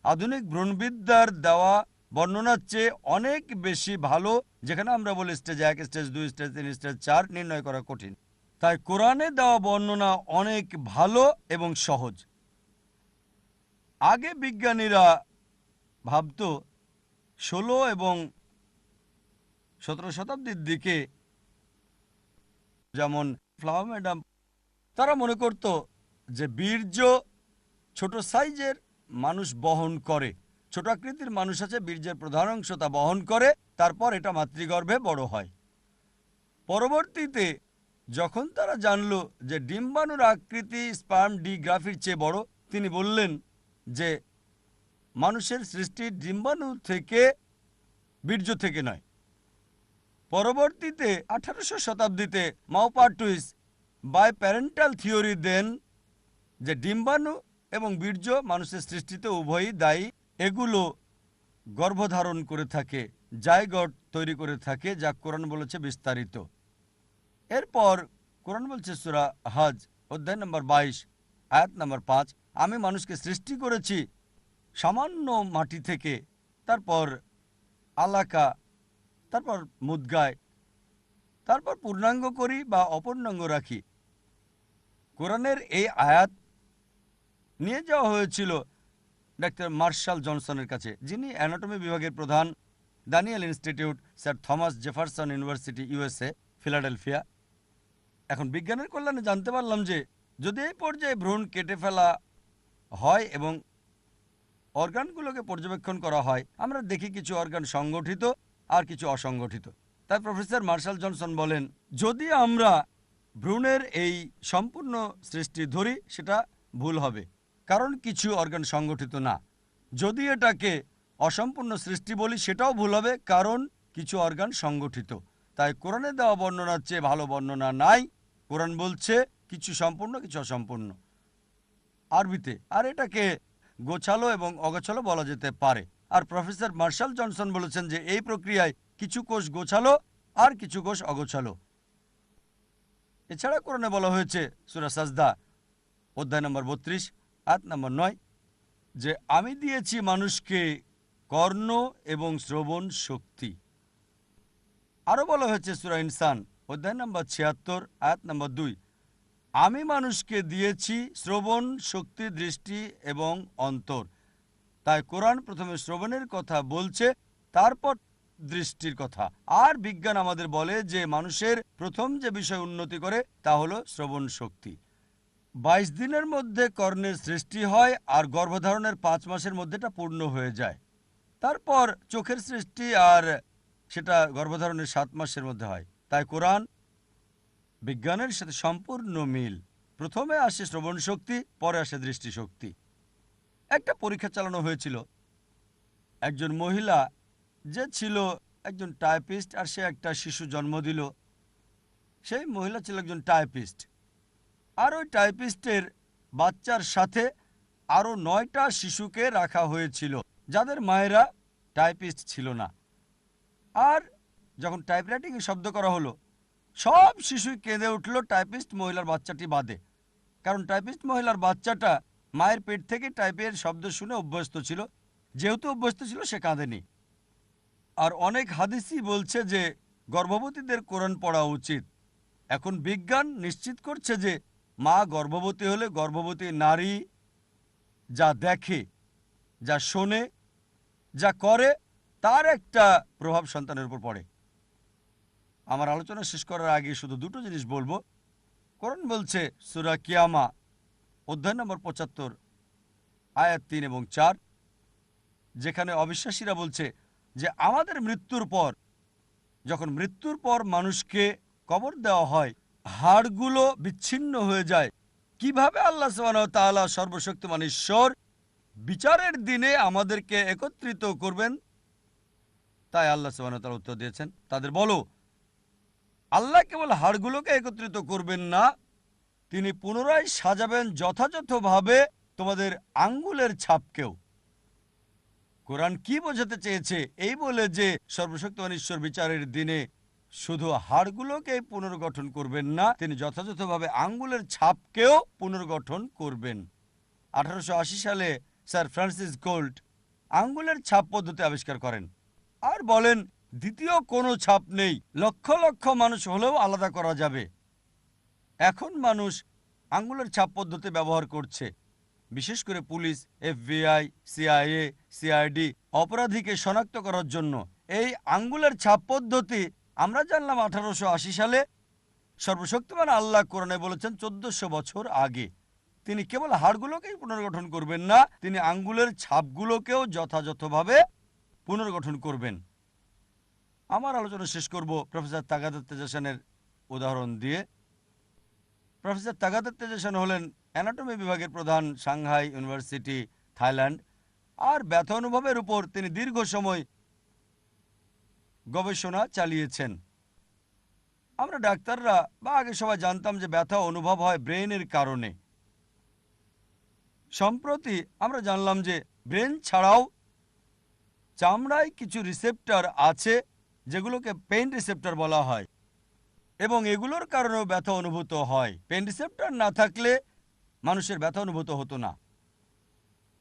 আধুনিক ভ্রূণবিদ্যার দেওয়া বর্ণনার চেয়ে অনেক বেশি ভালো। যেখানে আমরা বলি স্টেজ 1, স্টেজ 2, স্টেজ 3, স্টেজ 4 নির্ণয় করা কঠিন, তাই কোরআনে দেওয়া বর্ণনা অনেক ভালো এবং সহজ। আগে বিজ্ঞানীরা ভাবত 16 এবং 17 শতাব্দীর দিকে, যেমন ফ্লাওয়ার ম্যাডাম, তারা মনে করত যে বীর্য ছোট সাইজের মানুষ বহন করে। ছোট আকৃতির মানুষ আছে, বীর্যের প্রধান অংশ তা বহন করে, তারপর এটা মাতৃগর্ভে বড় হয়। পরবর্তীতে যখন তারা জানল যে ডিম্বাণুর আকৃতি স্পার্ম ডি গ্রাফির চেয়ে বড়, তিনি বললেন যে মানুষের সৃষ্টি ডিম্বাণু থেকে, বীর্য থেকে নয়। পরবর্তীতে 1800 শতাব্দীতে মাওপাটুইস বাই প্যারেন্টাল থিওরি দেন যে ডিম্বাণু এবং বীর্য মানুষের সৃষ্টিতে উভয়ই দায়ী। এগুলো গর্ভধারণ করে থাকে, জাইগট তৈরি করে থাকে, যা কোরআন বলেছে বিস্তারিত। এরপর কোরআন বলছে সূরা হজ অধ্যায় নম্বর 22 আয়াত নম্বর 5, আমি মানুষকে সৃষ্টি করেছি সামান্য মাটি থেকে, তারপর আলাকা, তারপর মুদগায়, তারপর পূর্ণাঙ্গ করি বা অপূর্ণাঙ্গ রাখি। কোরআনের এই আয়াত নিয়ে যাওয়া হয়েছিল ডাক্তার মার্শাল জনসনের কাছে, যিনি অ্যানাটমি বিভাগের প্রধান, Daniel Institute, sir Thomas Jefferson University, USA, Philadelphia. এখন বিজ্ঞানের কল্যাণে জানতে পারলাম যে যদি এই পর্যায়ে ভ্রূণ কেটে ফেলা হয় এবং অর্গানগুলোকে পর্যবেক্ষণ করা হয়, আমরা দেখি কিছু অর্গান সংগঠিত আর কিছু অসংগঠিত। তাই প্রফেসর মার্শাল জনসন বলেন, যদি আমরা ভ্রূণের এই সম্পূর্ণ সৃষ্টি ধরি সেটা ভুল হবে, কারণ কিছু অর্গান সংগঠিত না। যদি এটাকে অসম্পূর্ণ সৃষ্টি বলি সেটাও ভুল হবে, কারণ কিছু অর্গান সংগঠিত। তাই কোরআনে দেওয়া বর্ণনার চেয়ে ভালো বর্ণনা নাই। কোরআন বলছে কিছু সম্পূর্ণ, কিছু অসম্পূর্ণ আরবিতে, আর এটাকে গোছালো এবং অগোছালো বলা যেতে পারে। আর প্রফেসর মার্শাল জনসন বলেছেন যে এই প্রক্রিয়ায় কিছু কোষ গোছালো আর কিছু কোষ অগোছালো। এছাড়া কোরআনে বলা হয়েছে সূরা সাজদা অধ্যায় নম্বর 32 আয়াত নম্বর 9 যে আমি দিয়েছি মানুষকে কর্ণ এবং শ্রবণ শক্তি। আরও বলা হয়েছে সূরা ইনসান অধ্যায় নম্বর 76 আয়াত নম্বর 2 আমি মানুষকে দিয়েছি শ্রবণ, শক্তি, দৃষ্টি এবং অন্তর। তাই কোরআন প্রথমে শ্রবণের কথা বলছে, তারপর দৃষ্টির কথা। আর বিজ্ঞান আমাদের বলে যে মানুষের প্রথম যে বিষয় উন্নতি করে তা হলো শ্রবণ শক্তি। 22 দিনের মধ্যে কর্ণের সৃষ্টি হয় আর গর্ভধারণের 5 মাসের মধ্যে এটা পূর্ণ হয়ে যায়। তারপর চোখের সৃষ্টি, আর সেটা গর্ভধারণের 7 মাসের মধ্যে হয়। তাই কোরআন বিজ্ঞানের সাথে সম্পূর্ণ মিল। প্রথমে আসে শ্রবণ শক্তি, পরে আসে দৃষ্টিশক্তি। একটা পরীক্ষা চালানো হয়েছিল। একজন মহিলা যে ছিল একজন টাইপিস্ট, আর সে একটা শিশু জন্ম দিল। সেই মহিলা ছিল একজন টাইপিস্ট, আর ওই টাইপিস্টের বাচ্চার সাথে আরও 9টা শিশুকে রাখা হয়েছিল যাদের মায়েরা টাইপিস্ট ছিল না। আর যখন টাইপরাইটিংয়ে শব্দ করা হলো, সব শিশুই কেঁদে উঠল টাইপিস্ট মহিলার বাচ্চাটি বাদে। কারণ টাইপিস্ট মহিলার বাচ্চাটা মায়ের পেট থেকে টাইপের শব্দ শুনে অভ্যস্ত ছিল। যেহেতু অভ্যস্ত ছিল, সে কাঁদেনি। আর অনেক হাদিসই বলছে যে গর্ভবতীদের কোরআন পড়া উচিত। এখন বিজ্ঞান নিশ্চিত করছে যে মা গর্ভবতী হলে গর্ভবতী নারী যা দেখে, যা শোনে, যা করে, তার একটা প্রভাব সন্তানের উপর পড়ে। আমার আলোচনা শেষ করার আগে শুধু দুটো জিনিস বলবো। কোরআন বলছে সূরা কিয়ামা অধ্যায় নম্বর 75 আয়াত 3 এবং 4, যেখানে অবিশ্বাসীরা বলছে যে আমাদের মৃত্যুর পর, যখন মৃত্যুর পর মানুষকে কবর দেওয়া হয়, হাড়গুলো বিচ্ছিন্ন হয়ে যায়, কিভাবে আল্লাহ সুবহানাহু ওয়া তাআলা সর্বশক্তিমান ঈশ্বর বিচারের দিনে আমাদেরকে একত্রিত করবেন? তাই আল্লাহ সুবহানাহু ওয়া তাআলা উত্তর দিয়েছেন, তাদের বলো, আল্লাহ কেবল হাড়গুলোকে একত্রিত করবেন না, তিনি পুনরায় সাজাবেন যথাযথভাবে তোমাদের আঙ্গুলের ছাপকেও। কোরআন কি বোঝাতে চেয়েছে? এই বলে যে সর্বশক্তিমান ঈশ্বর বিচারের দিনে শুধু হাড়গুলোকেই পুনর্গঠন করবেন না, তিনি যথাযথভাবে আঙ্গুলের ছাপকেও পুনর্গঠন করবেন। 1880 সালে স্যার ফ্রান্সিস গোল্ড আঙ্গুলের ছাপ পদ্ধতি আবিষ্কার করেন আর বলেন, দ্বিতীয় কোনো ছাপ নেই, লক্ষ লক্ষ মানুষ হলেও আলাদা করা যাবে। এখন মানুষ আঙ্গুলের ছাপ পদ্ধতি ব্যবহার করছে, বিশেষ করে পুলিশ, FBI, CIA, CID অপরাধীকে শনাক্ত করার জন্য। এই আঙ্গুলের ছাপ পদ্ধতি আমরা জানলাম 1880 সালে। সর্বশক্তিমান আল্লাহ কোরআনে বলেছেন 1400 বছর আগে। তিনি কেবল হাড়গুলোকেই পুনর্গঠন করবেন না, তিনি আঙ্গুলের ছাপগুলোকেও যথাযথভাবে পুনর্গঠন করবেন। আমার আলোচনা শেষ করব প্রফেসর তাগাদা তেজাসানের উদাহরণ দিয়ে। প্রফেসর তাগাদা তেজাসান হলেন অ্যানাটমি বিভাগের প্রধান, সাংহাই ইউনিভার্সিটি, থাইল্যান্ড। আর ব্যথা অনুভবের উপর তিনি দীর্ঘ সময় গবেষণা চালিয়েছেন। আমরা ডাক্তাররা বা আগে সবাই জানতাম যে ব্যথা অনুভব হয় ব্রেনের কারণে। সম্প্রতি আমরা জানলাম যে ব্রেন ছাড়াও চামড়ায় কিছু রিসেপ্টর আছে, যেগুলোকে পেইন রিসেপ্টর বলা হয়, এবং এগুলোর কারণেও ব্যথা অনুভূত হয়। পেইন রিসেপ্টর না থাকলে মানুষের ব্যথা অনুভূত হতো না।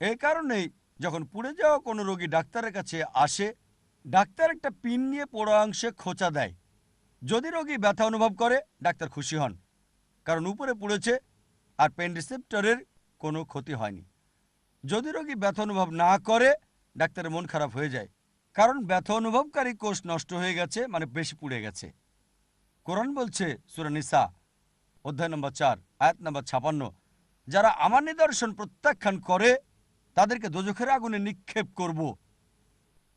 এই কারণেই যখন পুড়ে যাওয়া কোনো রোগী ডাক্তারের কাছে আসে, ডাক্তার একটা পিন নিয়ে পোড়া অংশে খোঁচা দেয়। যদি রোগী ব্যথা অনুভব করে, ডাক্তার খুশি হন, কারণ উপরে পুড়েছে আর পেইন রিসেপ্টরের কোনো ক্ষতি হয়নি। যদি রোগী ব্যথা অনুভব না করে, ডাক্তারের মন খারাপ হয়ে যায়, কারণ ব্যথা অনুভবকারী কোষ নষ্ট হয়ে গেছে, মানে বেশি পুড়ে গেছে। কোরআন বলছে সূরা নিসা অধ্যায় নম্বর 4 আয়াত নম্বর 56, যারা আমার নিদর্শন প্রত্যাখ্যান করে তাদেরকে দোজখের আগুনে নিক্ষেপ করব।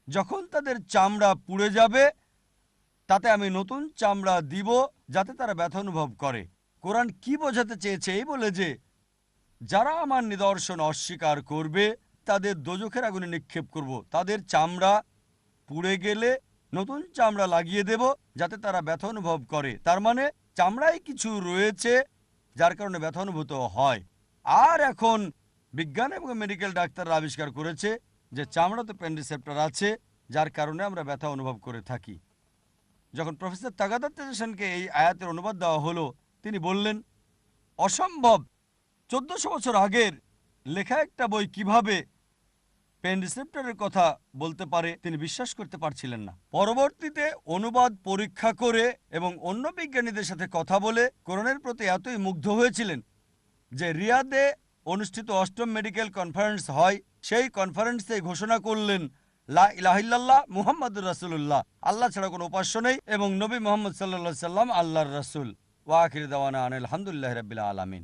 যখন তাদের চামড়া পুড়ে যাবে, তাতে আমি নতুন চামড়া দিব, যাতে তারা ব্যথা অনুভব করে। কোরআন কি বোঝাতে চেয়েছে? এই বলে যে যারা আমার নিদর্শন অস্বীকার করবে তাদের দোজখের আগুনে নিক্ষেপ করব। তাদের চামড়া পুড়ে গেলে নতুন চামড়া লাগিয়ে দেব, যাতে তারা ব্যথা অনুভব করে। তার মানে চামড়ায় কিছু রয়েছে যার কারণে ব্যথা অনুভূত হয়। আর এখন বিজ্ঞান এবং মেডিকেল ডাক্তাররা আবিষ্কার করেছে যে চামড়াতে পেইন রিসেপ্টর আছে, যার কারণে আমরা ব্যথা অনুভব করে থাকি। যখন প্রফেসর তাগাদা তেজাসানকে এই আয়াতের অনুবাদ দেওয়া হলো, তিনি বললেন, অসম্ভব, 1400 বছর আগের লেখা একটা বই কিভাবে পেন রিসেপ্টরের কথা বলতে পারে তিনি বিশ্বাস করতে পারছিলেন না। পরবর্তীতে অনুবাদ পরীক্ষা করে এবং অন্য বিজ্ঞানীদের সাথে কথা বলে কোরআনের প্রতি এতই মুগ্ধ হয়েছিলেন যে রিয়াদে অনুষ্ঠিত ৮ম মেডিকেল কনফারেন্স হয়, সেই কনফারেন্সে ঘোষণা করলেন লা ইলাহা ইল্লাল্লাহ মুহাম্মাদুর রাসূলুল্লাহ, আল্লাহ ছাড়া কোনো উপাস্য নেই এবং নবী মুহাম্মদ সাল্লাল্লাহু আলাইহি সাল্লাম আল্লাহর রাসূল। ওয়া আখির দাওয়ানা আনিল হামদুলিল্লাহি রাব্বিল আলামিন।